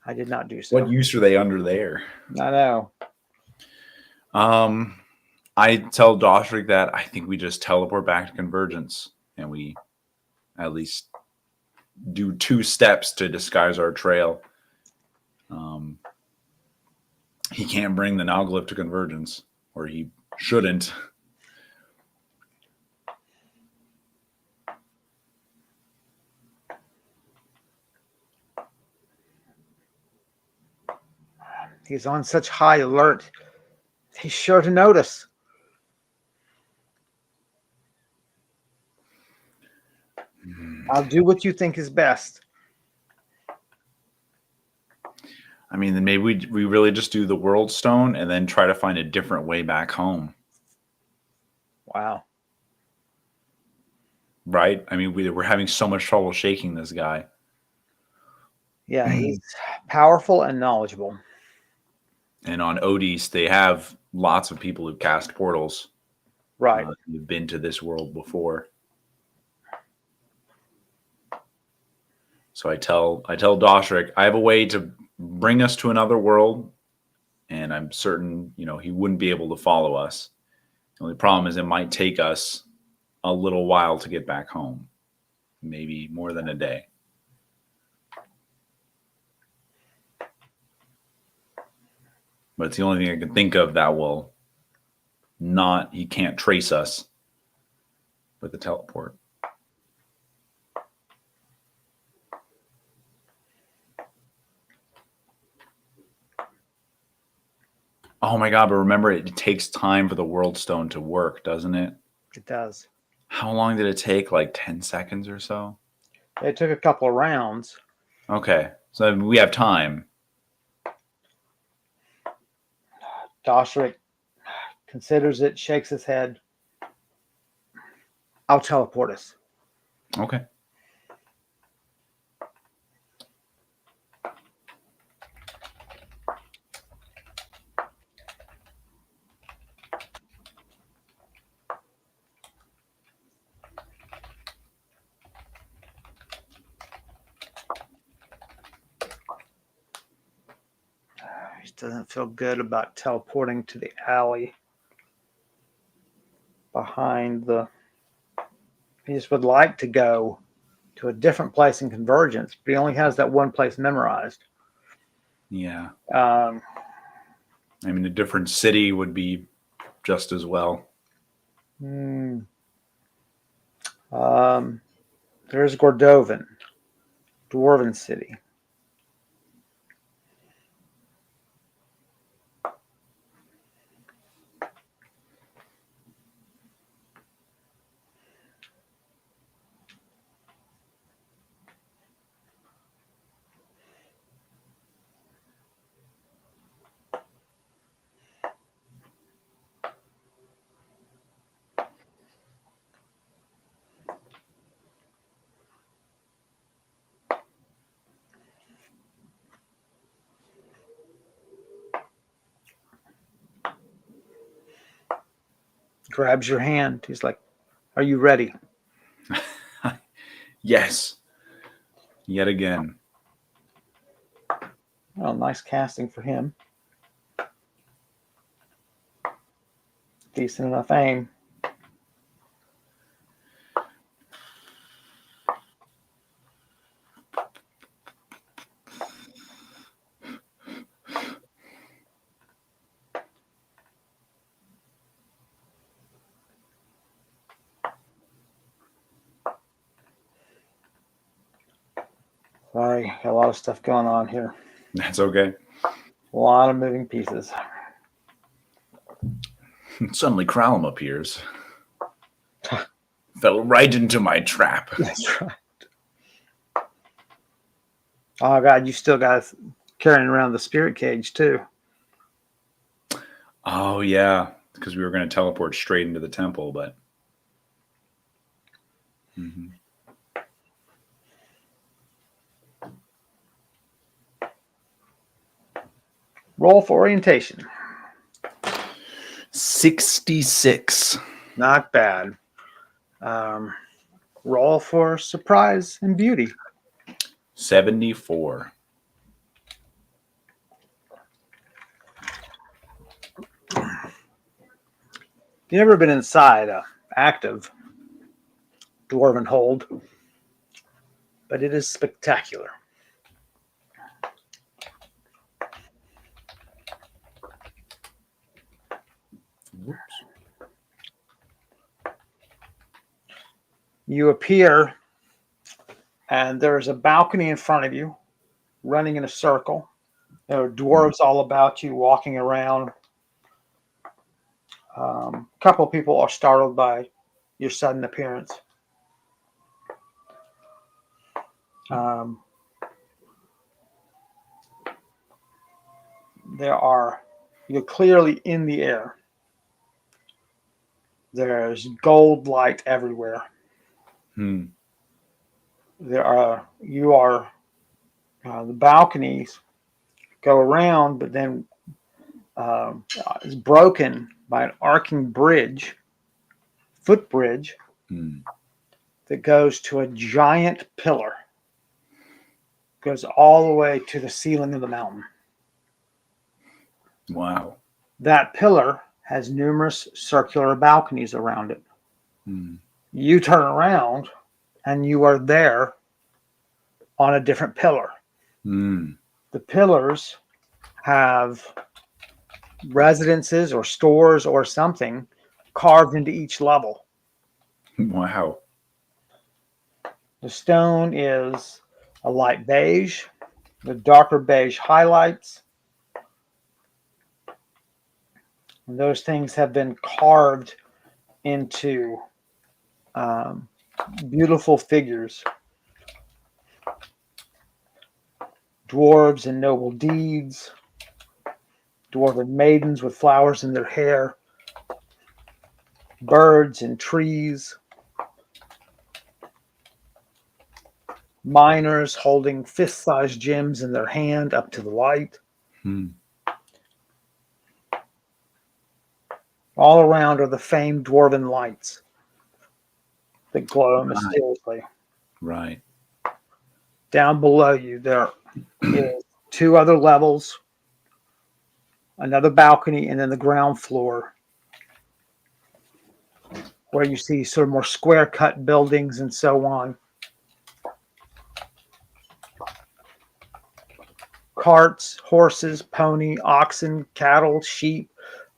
I did not do so. What use are they under there? I know. I tell Doshrik that I think we just teleport back to Convergence, and we at least do 2 steps to disguise our trail. He can't bring the Noglyph to Convergence, or he shouldn't. He's on such high alert. He's sure to notice. I'll do what you think is best. I mean, then maybe we really just do the World Stone and then try to find a different way back home. Wow. Right? I mean, we're having so much trouble shaking this guy. Yeah, he's powerful and knowledgeable. And on Odis, they have lots of people who cast portals. Right. Who've been to this world before. So I tell Doshrik, I have a way to bring us to another world, and I'm certain, he wouldn't be able to follow us. The only problem is it might take us a little while to get back home, maybe more than a day. But it's the only thing I can think of that will he can't trace us with the teleport. Oh my God, but remember, it takes time for the World Stone to work, doesn't it? It does. How long did it take? Like 10 seconds or so? It took a couple of rounds. Okay, so we have time. Doshrik considers it, shakes his head. I'll teleport us. Okay. He doesn't feel good about teleporting to the alley behind the... He just would like to go to a different place in Convergence, but he only has that one place memorized. Yeah. I mean, a different city would be just as well. There's Gordovan, Dwarven City. Grabs your hand. He's like, "Are you ready?" Yes. Yet again. Well, nice casting for him. Decent enough aim. Sorry, got a lot of stuff going on here. That's okay. A lot of moving pieces. Suddenly Kralum appears. Fell right into my trap. That's right. Oh God, you still got carrying around the spirit cage too. Oh yeah, because we were going to teleport straight into the temple, but Mhm. Roll for orientation. 66. Not bad. Um, roll for surprise and beauty. 74. You never been inside a active dwarven hold, but it is spectacular. Whoops. You appear, and there is a balcony in front of you, running in a circle. There are dwarves all about you, walking around. A couple of people are startled by your sudden appearance. Um, you're clearly in the air. There's gold light everywhere. Hmm. The balconies go around, but then is broken by an arcing bridge, footbridge, Hmm. that goes to a giant pillar. Goes all the way to the ceiling of the mountain. Wow. That pillar has numerous circular balconies around it. Hmm. You turn around and you are there on a different pillar. Hmm. The pillars have residences or stores or something carved into each level. Wow. The stone is a light beige with darker beige highlights. And those things have been carved into um, beautiful figures. Dwarves and noble deeds, dwarven maidens with flowers in their hair, birds and trees, miners holding fist-sized gems in their hand up to the light. Hmm. All around are the famed dwarven lights that glow Right. mysteriously. Right. Down below you, there is two other levels, another balcony, and then the ground floor where you see sort of more square cut buildings and so on. Carts, horses, pony, oxen, cattle, sheep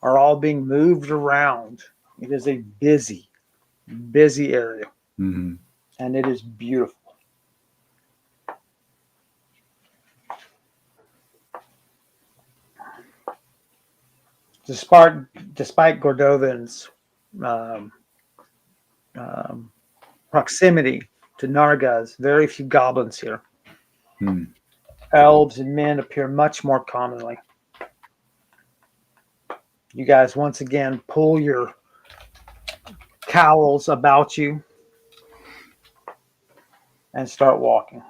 are all being moved around. It is a busy, busy area, Hmm. and it is beautiful. Despite Gordovin's um, um, proximity to Nargaz, very few goblins here. Hmm. Elves and men appear much more commonly. You guys once again pull your cowls about you and start walking.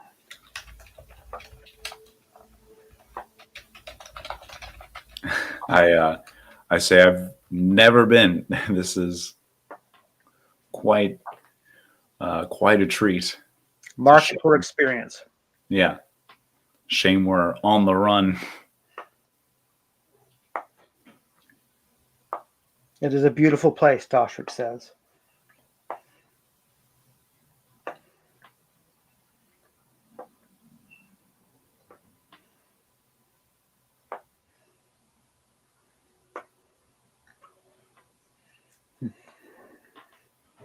I say I've never been. This is quite quite a treat. Mark it for experience. Yeah. Shame we're on the run. It is a beautiful place, Doshrik says.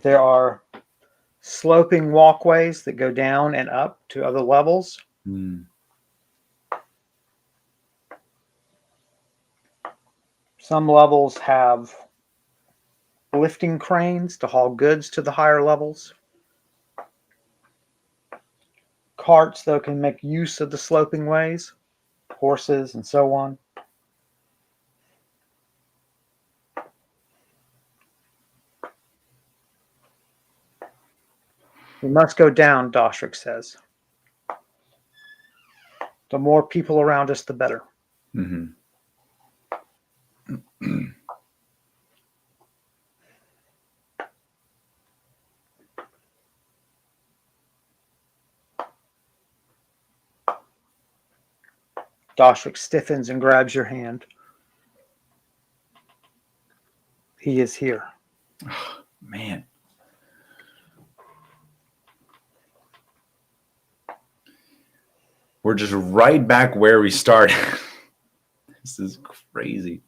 There are sloping walkways that go down and up to other levels. Hmm. Some levels have lifting cranes to haul goods to the higher levels. Carts, though, can make use of the sloping ways, horses and so on. We must go down, Doshrik says. The more people around us, the better. Mm-hmm. Doshrik stiffens and grabs your hand. He is here. Oh, man. We're just right back where we started. This is crazy.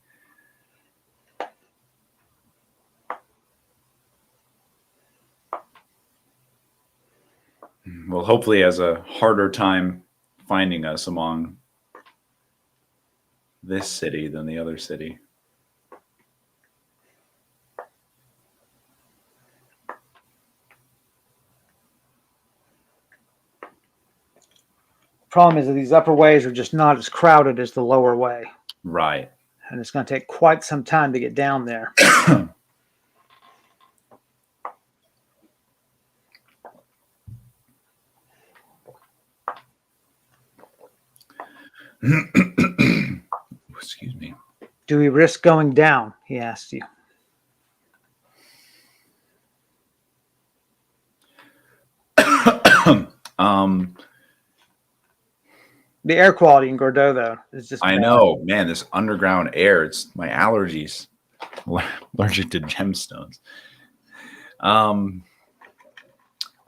Well, hopefully he has a harder time finding us among this city than the other city. Problem is that these upper ways are just not as crowded as the lower way. Right. And it's going to take quite some time to get down there. Excuse me. Do we risk going down? He asked you. The air quality in Gordeau, though, is just I bad. know, man, this underground air, it's my allergies. Allergic to gemstones. I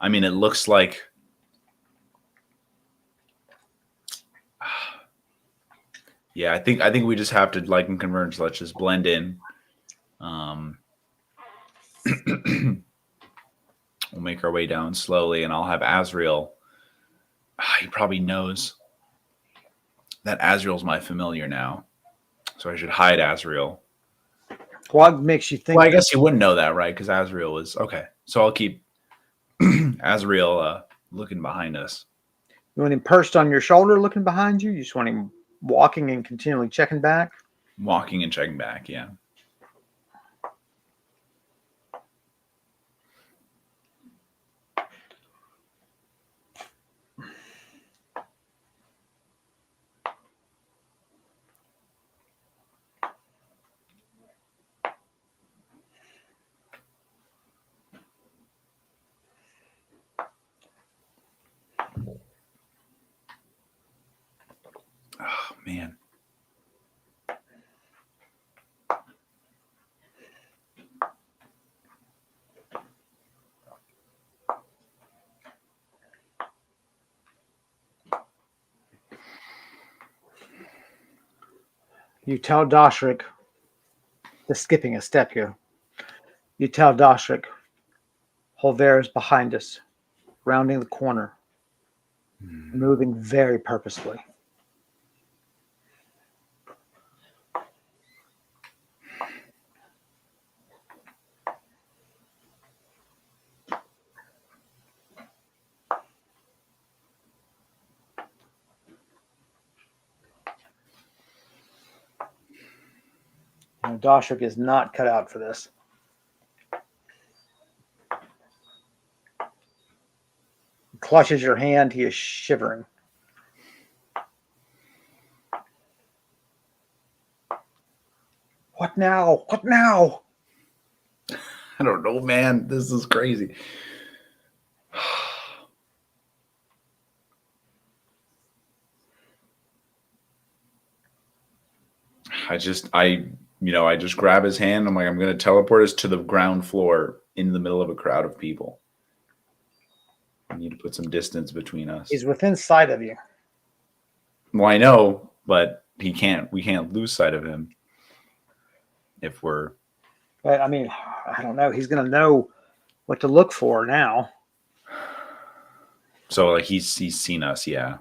mean, it looks like yeah, I think we just have to like and converge. Let's just blend in. We'll make our way down slowly, and I'll have Azrael. He probably knows that Azrael's my familiar now, so I should hide Azrael. What makes you think? Well, I guess he wouldn't know that, right? Because Azrael is okay. So I'll keep Azrael looking behind us. You want him perched on your shoulder looking behind you? You just want him walking and continually checking back? Walking and checking back, yeah. Oh, man. You tell Doshrik, just skipping a step here. You tell Doshrik, Holver is behind us, rounding the corner, moving very purposefully. Doshrik is not cut out for this. He clutches your hand. He is shivering. What now? What now? I don't know, man. This is crazy. I just grab his hand. I'm like, I'm going to teleport us to the ground floor in the middle of a crowd of people. I need to put some distance between us. He's within sight of you. Well, I know, but we can't lose sight of him if we're. But I mean, I don't know. He's going to know what to look for now. So like he's seen us, yeah.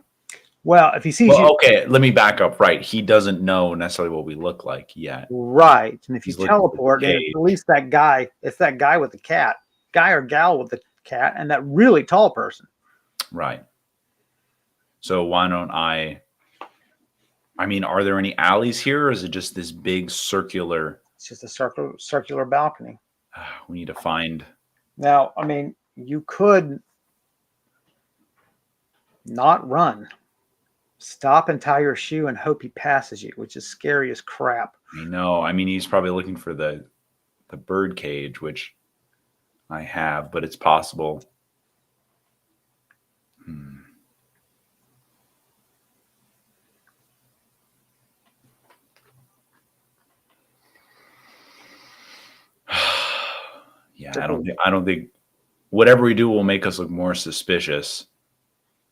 Well, if he sees you, okay, let me back up. Right, he doesn't know necessarily what we look like yet. Right, and if you He's teleport, and it's at least that guy. It's that guy with the cat, guy or gal with the cat, and that really tall person. Right. So why don't I mean, are there any alleys here, or is it just this big circular? It's just a circular balcony. We need to find. Now, I mean, you could not run. Stop and tie your shoe and hope he passes you, which is scary as crap. I know. I mean, he's probably looking for the bird cage, which I have, but it's possible. Yeah, I don't think whatever we do will make us look more suspicious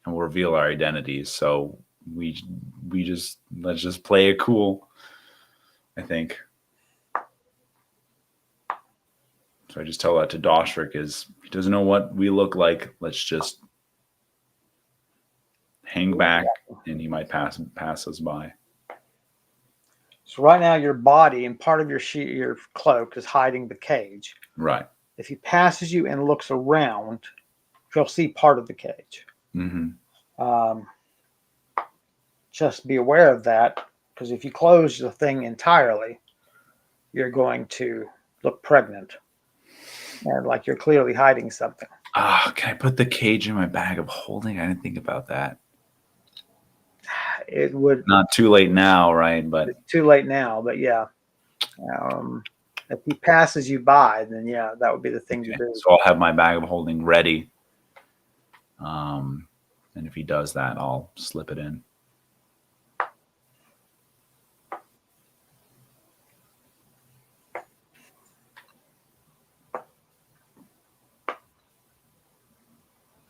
and will reveal our identities. So let's just play it cool, I think. So I just tell that to Doshrik is he doesn't know what we look like. Let's just hang back and he might pass us by. So right now your body and part of your cloak is hiding the cage. Right. If he passes you and looks around, you'll see part of the cage. Mm-hmm. Just be aware of that, because if you close the thing entirely, you're going to look pregnant and like you're clearly hiding something. Can I put the cage in my bag of holding? I didn't think about that. It would not too late now, right? But it's too late now. But yeah, if he passes you by, then yeah, that would be the thing to do. So I'll have my bag of holding ready. And if he does that, I'll slip it in.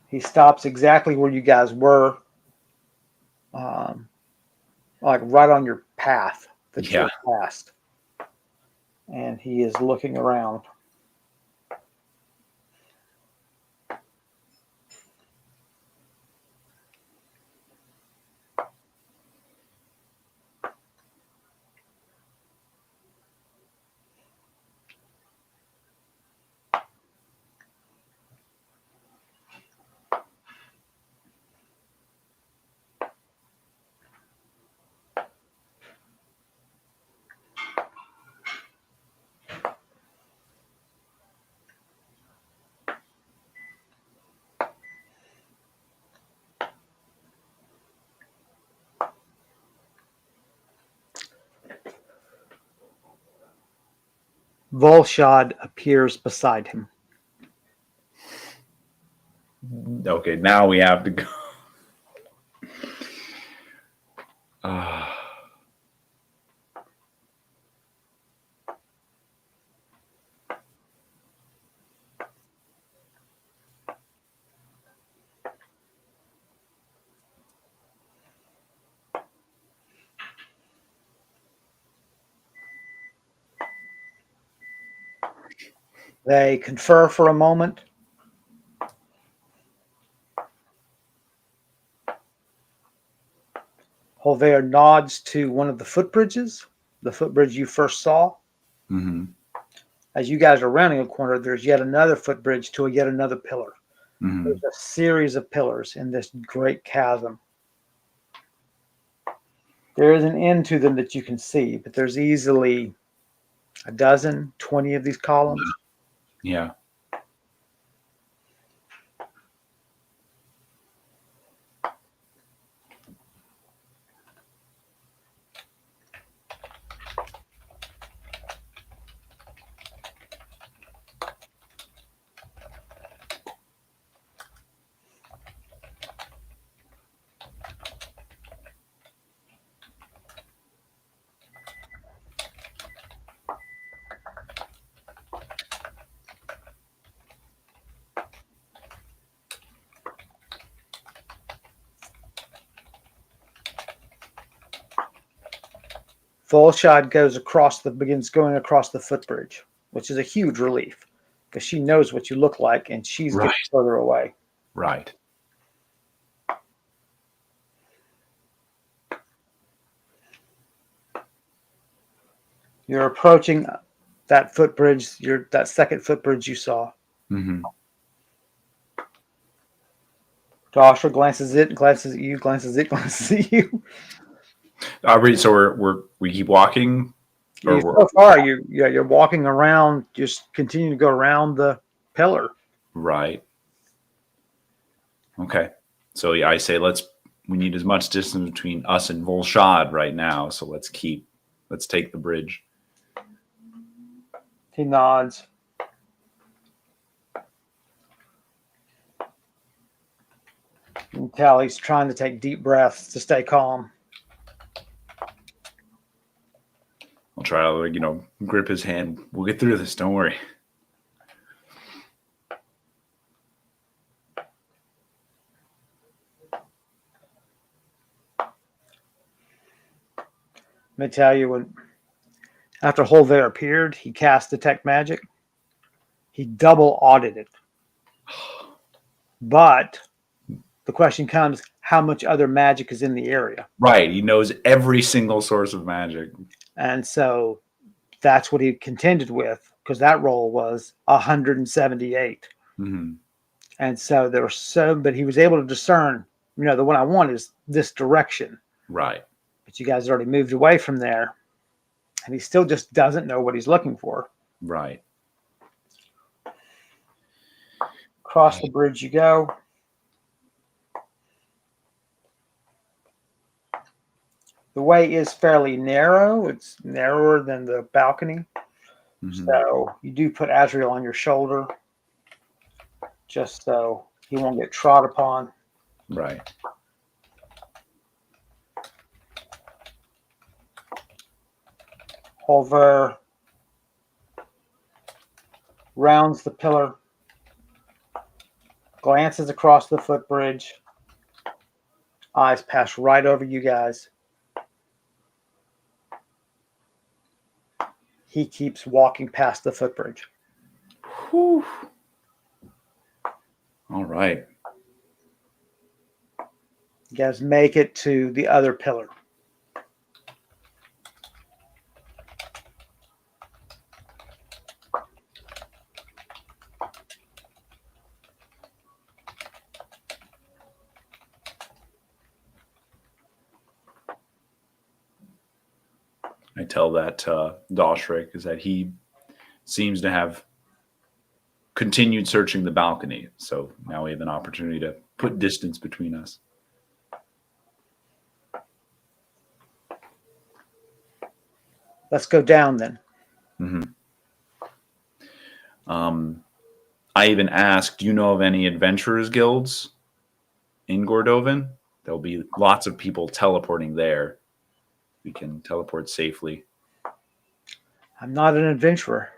He stops exactly where you guys were, like right on your path that you passed. And he is looking around. Volshad appears beside him. Okay, now we have to go. They confer for a moment. Holver nods to one of the footbridges, the footbridge you first saw. Mm-hmm. As you guys are rounding a corner, there's yet another footbridge to yet another pillar. Mm-hmm. There's a series of pillars in this great chasm. There is an end to them that you can see, but there's easily a dozen, 20 of these columns. Yeah. Volshad begins going across the footbridge, which is a huge relief because she knows what you look like and she's getting further away. Right. You're approaching that footbridge, that second footbridge you saw. Mm-hmm. Joshua glances it, glances at you, glances it, glances at you. So we keep walking, or So far, you're walking around, just continue to go around the pillar. right. Okay. So yeah, I say we need as much distance between us and Volshad right now. So let's take the bridge. He nods. You can tell he's trying to take deep breaths to stay calm. I'll try to, grip his hand. We'll get through this. Don't worry. Let me tell you, when after Holver appeared, he cast Detect Magic. He double audited. But the question comes, how much other magic is in the area? Right. He knows every single source of magic. And so that's what he contended with, because that roll was 178. Mm-hmm. And so there were but he was able to discern, the one I want is this direction. Right. But you guys already moved away from there. And he still just doesn't know what he's looking for. Right. Across the bridge you go. The way is fairly narrow. It's narrower than the balcony. Mm-hmm. So you do put Azrael on your shoulder just so he won't get trod upon. Right. Holver rounds the pillar, glances across the footbridge. Eyes pass right over you guys. He keeps walking past the footbridge. Whew. All right. You guys make it to the other pillar. I tell that Doshrik is that he seems to have continued searching the balcony. So now we have an opportunity to put distance between us. Let's go down then. Mm-hmm. I even asked, do you know of any adventurers guilds in Gordovan? There'll be lots of people teleporting there. We can teleport safely. I'm not an adventurer.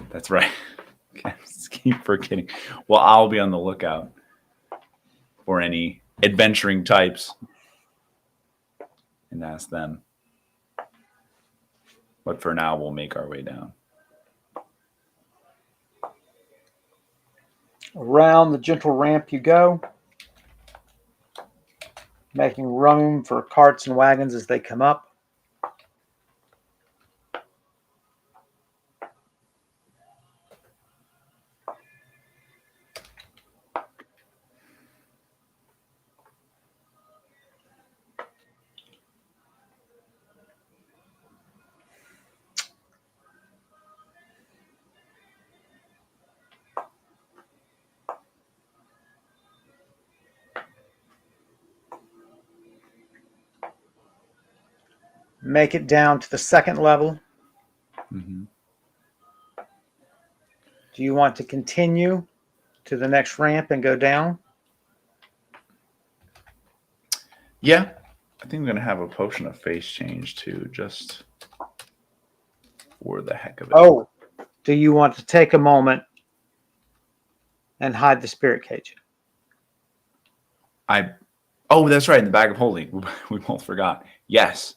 That's right. I keep forgetting. Well, I'll be on the lookout for any adventuring types and ask them. But for now, we'll make our way down. Around the gentle ramp you go, making room for carts and wagons as they come up. Make it down to the second level. Mm-hmm. Do you want to continue to the next ramp and go down? Yeah. I think I'm going to have a potion of face change too, just for the heck of it. Oh, do you want to take a moment and hide the spirit cage? Oh, that's right. In the bag of holding. We both forgot. Yes.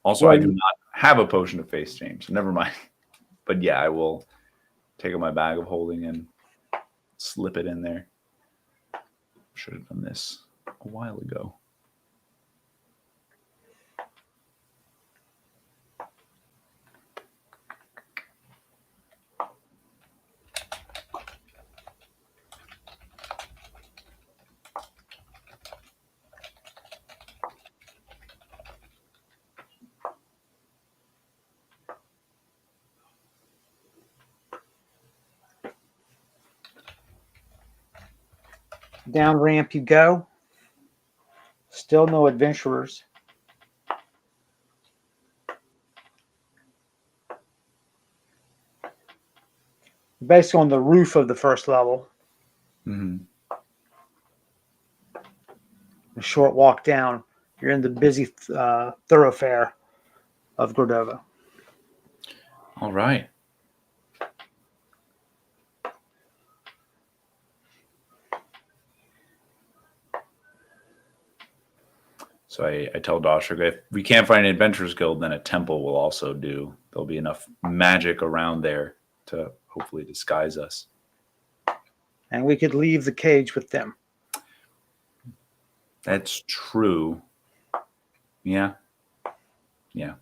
Also, I do not have a potion of face change. So never mind. But yeah, I will take out my bag of holding and slip it in there. Should have done this a while ago. Down ramp you go. Still no adventurers. Basically on the roof of the first level. Mm-hmm. A short walk down. You're in the busy thoroughfare of Cordova. All right. So I tell Doshik, if we can't find an adventurers guild, then a temple will also do. There'll be enough magic around there to hopefully disguise us. And we could leave the cage with them. That's true. Yeah. Yeah.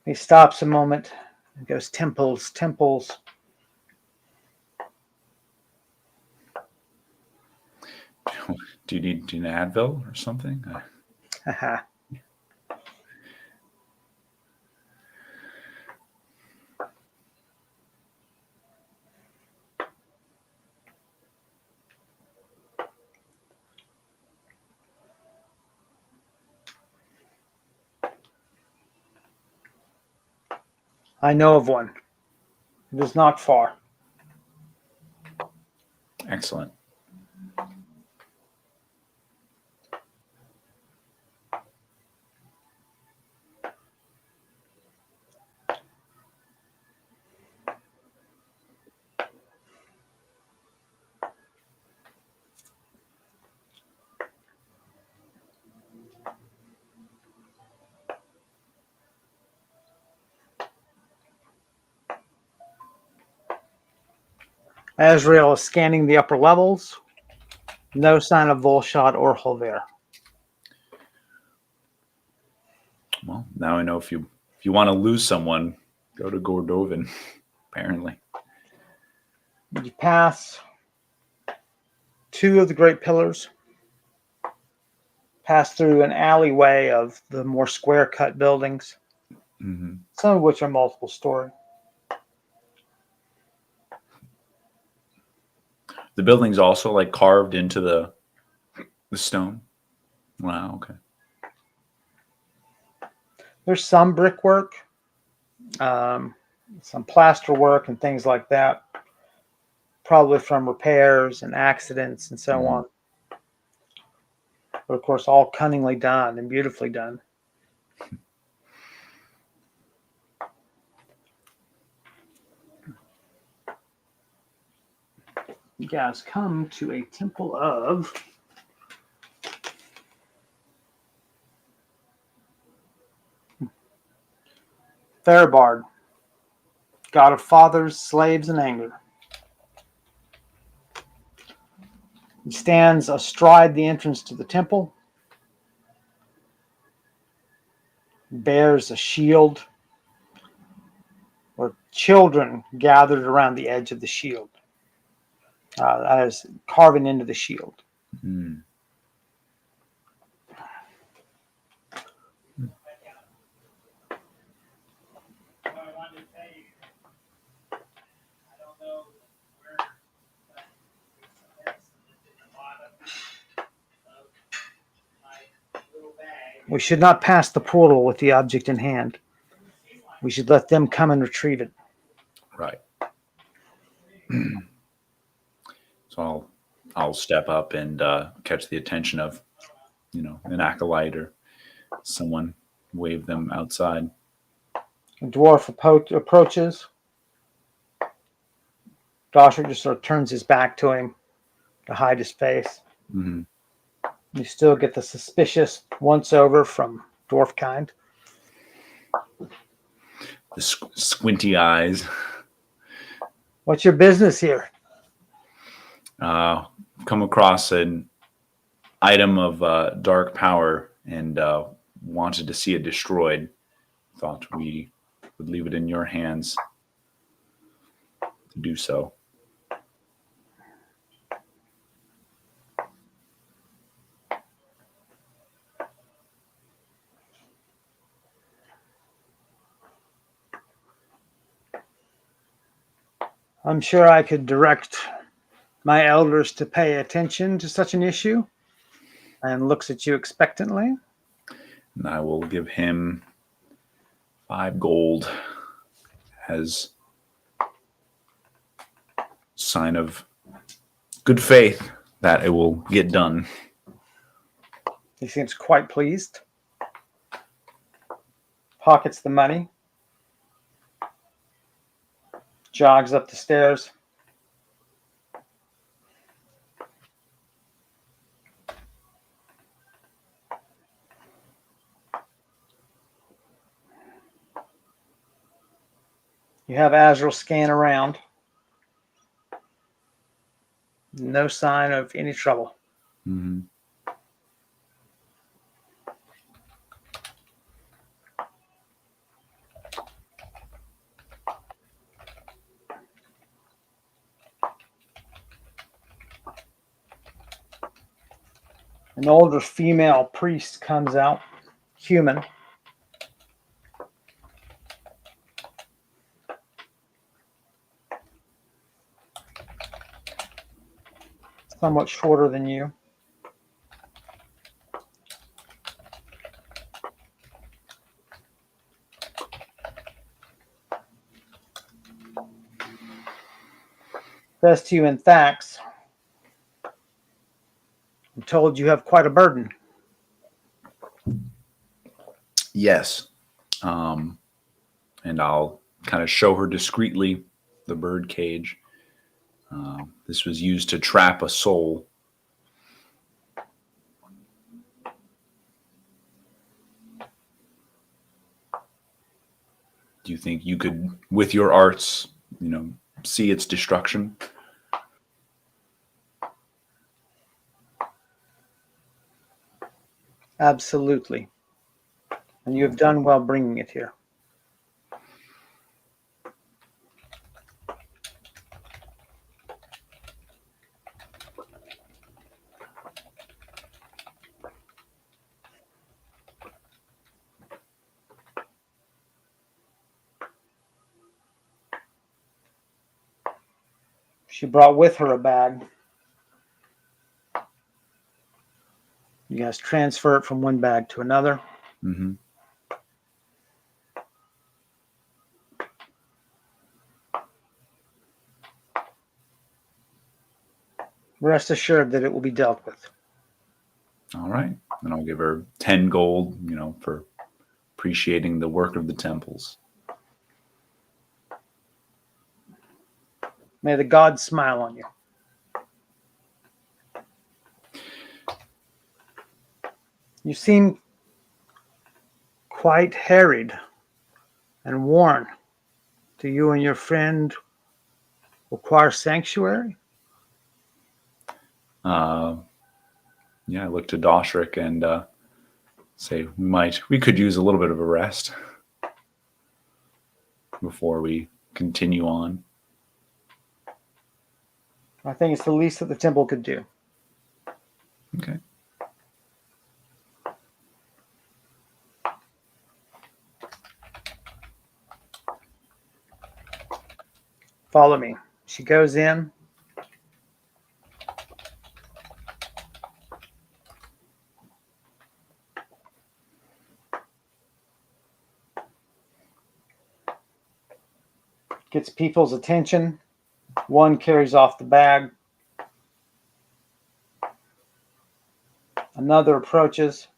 He stops a moment and goes, temples, temples. Do you need an Advil or something? Haha. I know of one. It is not far. Excellent. Azrael is scanning the upper levels. No sign of Volshot or Holver. Well, now I know if you want to lose someone, go to Gordovan, apparently. You pass two of the great pillars, pass through an alleyway of the more square cut buildings, Mm-hmm. some of which are multiple story. The building's also like carved into the stone. Wow. Okay. There's some brickwork, some plaster work and things like that, probably from repairs and accidents and so on. But of course, all cunningly done and beautifully done. You guys come to a temple of Therabard, god of fathers, slaves, and anger. He stands astride the entrance to the temple, bears a shield, or children gathered around the edge of the shield. That is carving into the shield. Mm. We should not pass the portal with the object in hand. We should let them come and retrieve it. Right. So I'll step up and catch the attention of, an acolyte or someone, wave them outside. The dwarf approaches. Dosher just sort of turns his back to him to hide his face. Mm-hmm. You still get the suspicious once over from dwarf kind. The squinty eyes. What's your business here? Come across an item of dark power and wanted to see it destroyed. Thought we would leave it in your hands to do so. I'm sure I could direct my elders to pay attention to such an issue and looks at you expectantly. And I will give him 5 gold as sign of good faith that it will get done. He seems quite pleased. Pockets the money. Jogs up the stairs. You have Azrael scan around. No sign of any trouble. Mm-hmm. An older female priest comes out, human. Somewhat shorter than you. Says to you in Thax, I'm told you have quite a burden. Yes. And I'll kind of show her discreetly the bird cage. This was used to trap a soul. Do you think you could, with your arts, see its destruction? Absolutely. And you have done well bringing it here. She brought with her a bag. You guys transfer it from one bag to another. Mm-hmm. Rest assured that it will be dealt with. All right. And I'll give her 10 gold, for appreciating the work of the temples. May the gods smile on you. You seem quite harried and worn. Do you and your friend require sanctuary? Yeah, I look to Doshrik and say we could use a little bit of a rest before we continue on. I think it's the least that the temple could do. Okay. Follow me. She goes in. Gets people's attention. One carries off the bag. Another approaches.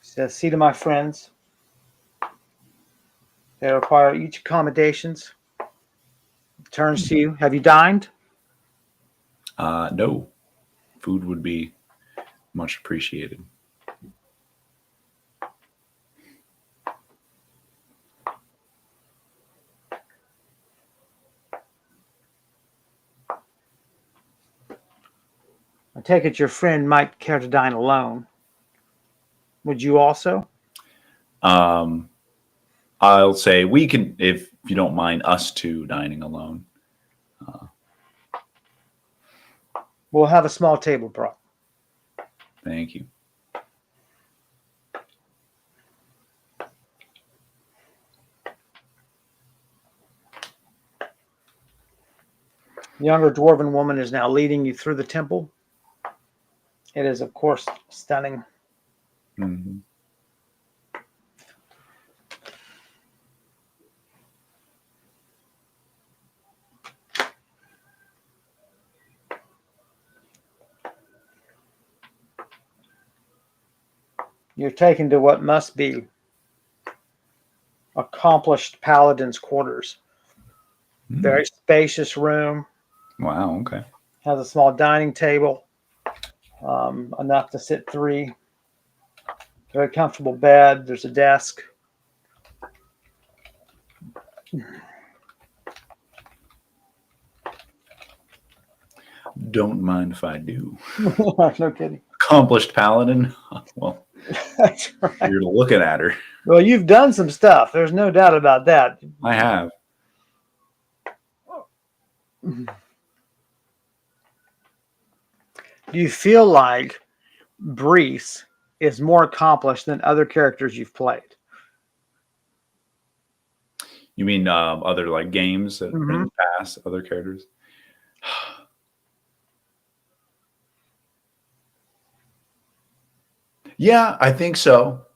Says, see to my friends. They require each accommodations. Turns to you. Have you dined? No. Food would be much appreciated. I take it your friend might care to dine alone. Would you also? I'll say we can, if you don't mind us two dining alone. We'll have a small table brought. Thank you. The younger dwarven woman is now leading you through the temple. It is, of course, stunning. Mm-hmm. You're taken to what must be accomplished paladin's quarters. Very spacious room. Wow. Okay. Has a small dining table, enough to sit three. Very comfortable bed. There's a desk. Don't mind if I do. No kidding. Accomplished paladin. Well, That's right. you're looking at her. Well, you've done some stuff. There's no doubt about that. I have. Do you feel like Brise is more accomplished than other characters you've played? You mean other like games that in the past, other characters? Yeah, I think so.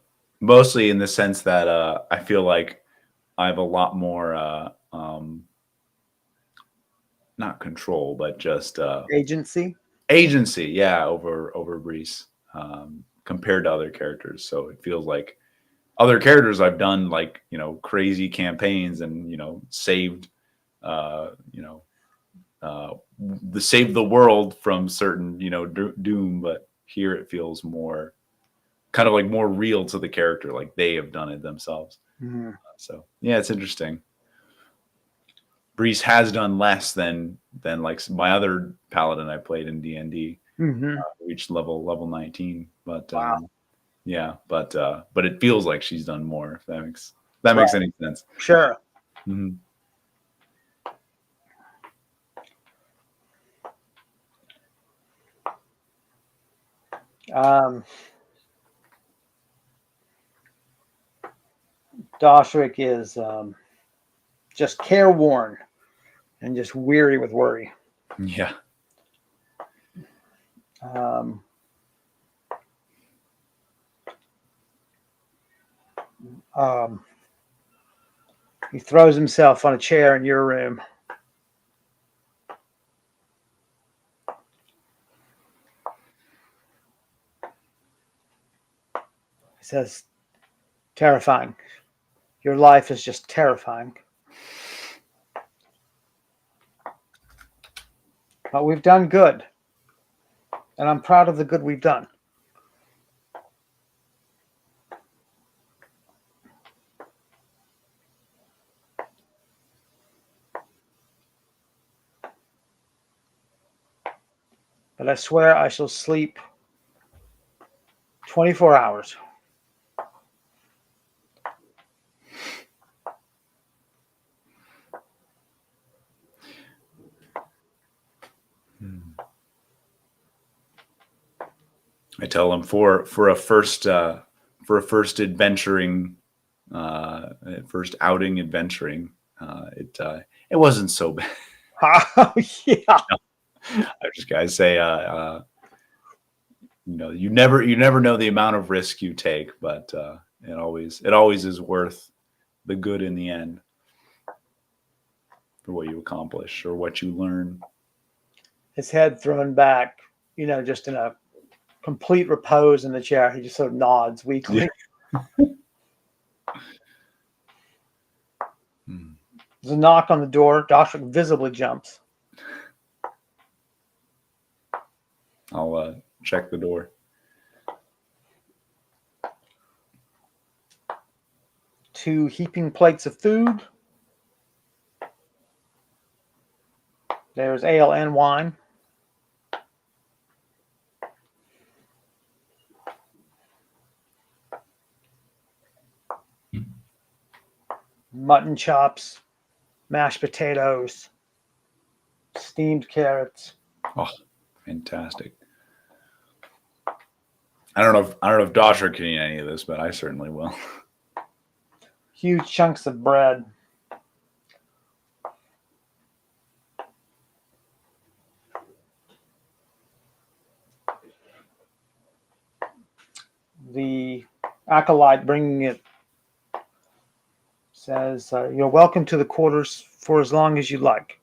Mostly in the sense that I feel like I have a lot more not control, but just Agency? agency, yeah, over Brees compared to other characters. So it feels like other characters I've done like crazy campaigns and saved saved the world from certain doom, but here it feels more kind of like more real to the character, like they have done it themselves. Mm-hmm. So yeah, it's interesting. Brees has done less than like my other paladin I played in D&D. Reached level 19, but Wow. yeah, but it feels like she's done more. If that makes any sense. Sure. Mm-hmm. Doshrik is just careworn and just weary with worry. Yeah. He throws himself on a chair in your room. He says, terrifying. Your life is just terrifying. But we've done good. And I'm proud of the good we've done. But I swear I shall sleep 24 hours. I tell him for a first adventuring first outing adventuring it wasn't so bad. Yeah. I just gotta say you never know the amount of risk you take, but it always is worth the good in the end for what you accomplish or what you learn. His head thrown back, just in a complete repose in the chair. He just sort of nods weakly. Yeah. There's a knock on the door. Doshrik visibly jumps. I'll check the door. Two heaping plates of food. There's ale and wine. Mutton chops, mashed potatoes, steamed carrots. Oh, fantastic. I don't know if Doshrik can eat any of this, but I certainly will. Huge chunks of bread. the acolyte bringing it says, "You're welcome to the quarters for as long as you like."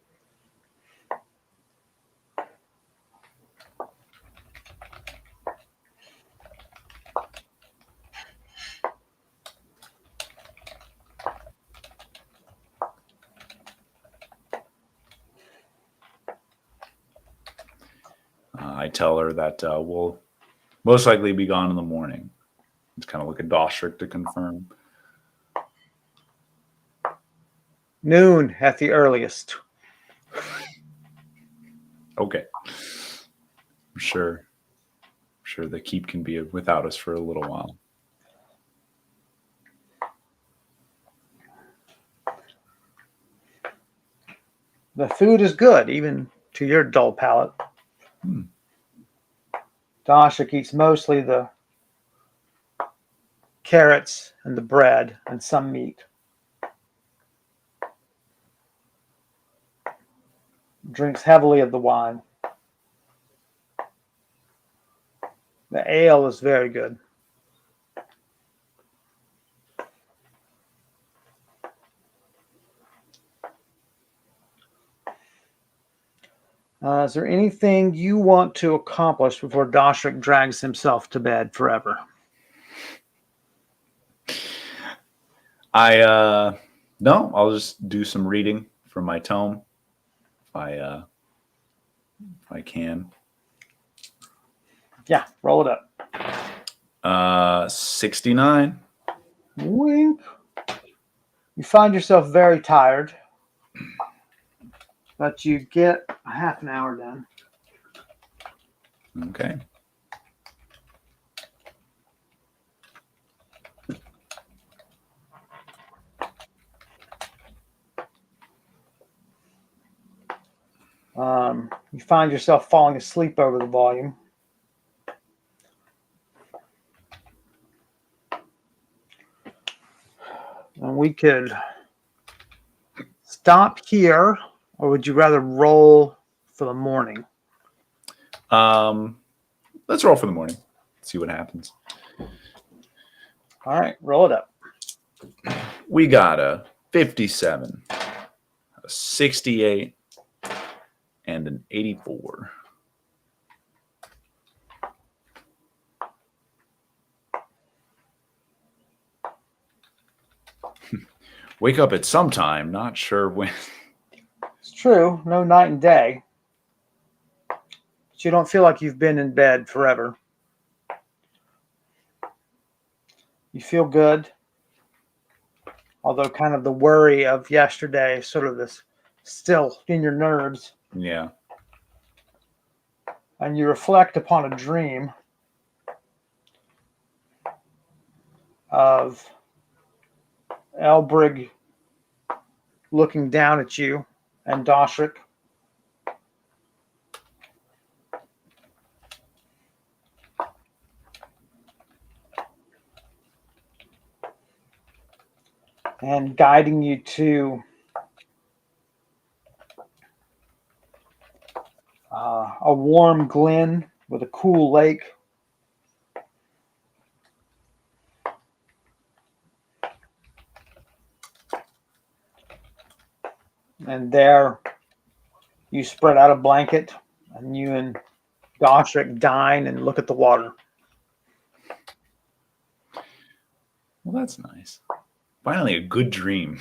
I tell her that we'll most likely be gone in the morning. It's kind of like a Dostrick to confirm. Noon at the earliest. Okay. I'm sure the keep can be without us for a little while. The food is good, even to your dull palate. Dostrick eats mostly the carrots and the bread and some meat. Drinks heavily of the wine. The ale is very good. Is there anything you want to accomplish before Dostrick drags himself to bed forever? No, I'll just do some reading from my tome if I can. Yeah, roll it up. 69. Wink. You find yourself very tired, but you get a half an hour done. Okay. You find yourself falling asleep over the volume. And we could stop here, or would you rather roll for the morning? Let's roll for the morning. See what happens. All right, roll it up. We got a 57, a 68, and an 84. Wake up at some time, not sure when. It's true, no night and day. But you don't feel like you've been in bed forever. You feel good, although kind of the worry of yesterday, sort of this still in your nerves. Yeah. And you reflect upon a dream of Elbrig looking down at you and Dostrick. And guiding you to a warm glen with a cool lake. And there you spread out a blanket and you and Dostrick dine and look at the water. Well, that's nice. Finally, a good dream.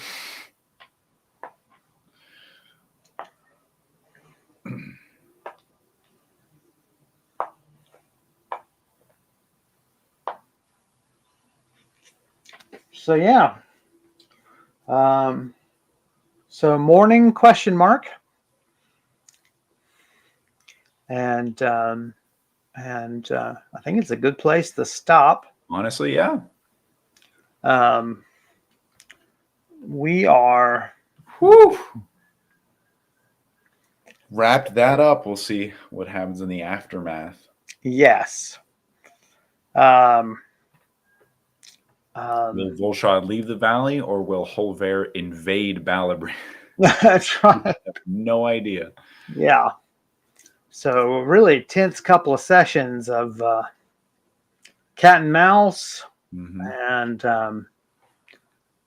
So yeah. So morning question mark. And I think it's a good place to stop. Honestly, yeah. We are wrapped that up. We'll see what happens in the aftermath. Yes. Will Volshad leave the valley, or will Holver invade Balabri? That's right. I have no idea. Yeah. So really tense couple of sessions of cat and mouse, Mhm. and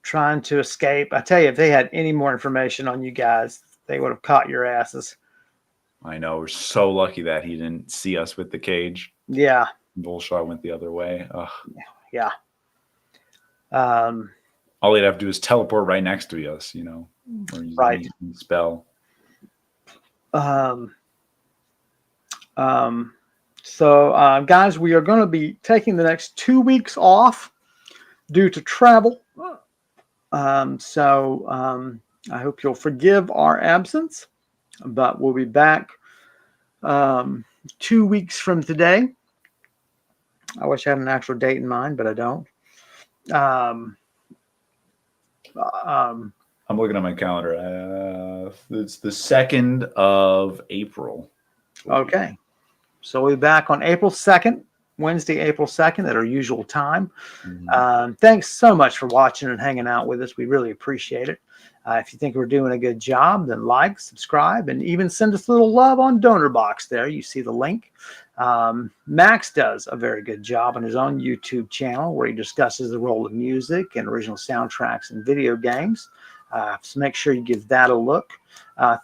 trying to escape. I tell you, if they had any more information on you guys, they would have caught your asses. I know. We're so lucky that he didn't see us with the cage. Yeah, Bullshot went the other way. Ugh. yeah. Um, All he'd have to do is teleport right next to us, or use right. any spell. Um, so, guys, we are going to be taking the next 2 weeks off due to travel. So I hope you'll forgive our absence, but we'll be back 2 weeks from today. I wish I had an actual date in mind, but I don't. Um, I'm looking at my calendar. It's the 2nd of April. okay. So we'll be back on April 2nd, Wednesday, April 2nd at our usual time. Thanks so much for watching and hanging out with us. We really appreciate it. If you think we're doing a good job, then like, subscribe, and even send us a little love on Donor Box there. You see the link. Max does a very good job on his own YouTube channel where he discusses the role of music and original soundtracks in video games. So make sure you give that a look.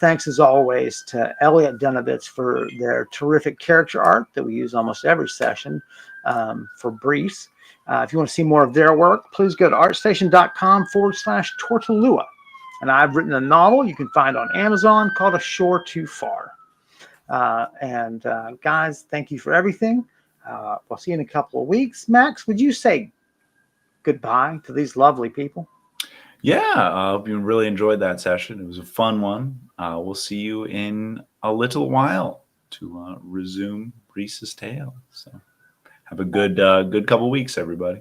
Thanks as always to Elliot Dunovitz for their terrific character art that we use almost every session for Brise. If you want to see more of their work, please go to artstation.com/Tortolua. And I've written a novel you can find on Amazon called A Shore Too Far. Guys, thank you for everything. We'll see you in a couple of weeks. Max, would you say goodbye to these lovely people? Yeah, I hope you really enjoyed that session. It was a fun one. We'll see you in a little while to resume Brise's tale. So have a good couple weeks, everybody.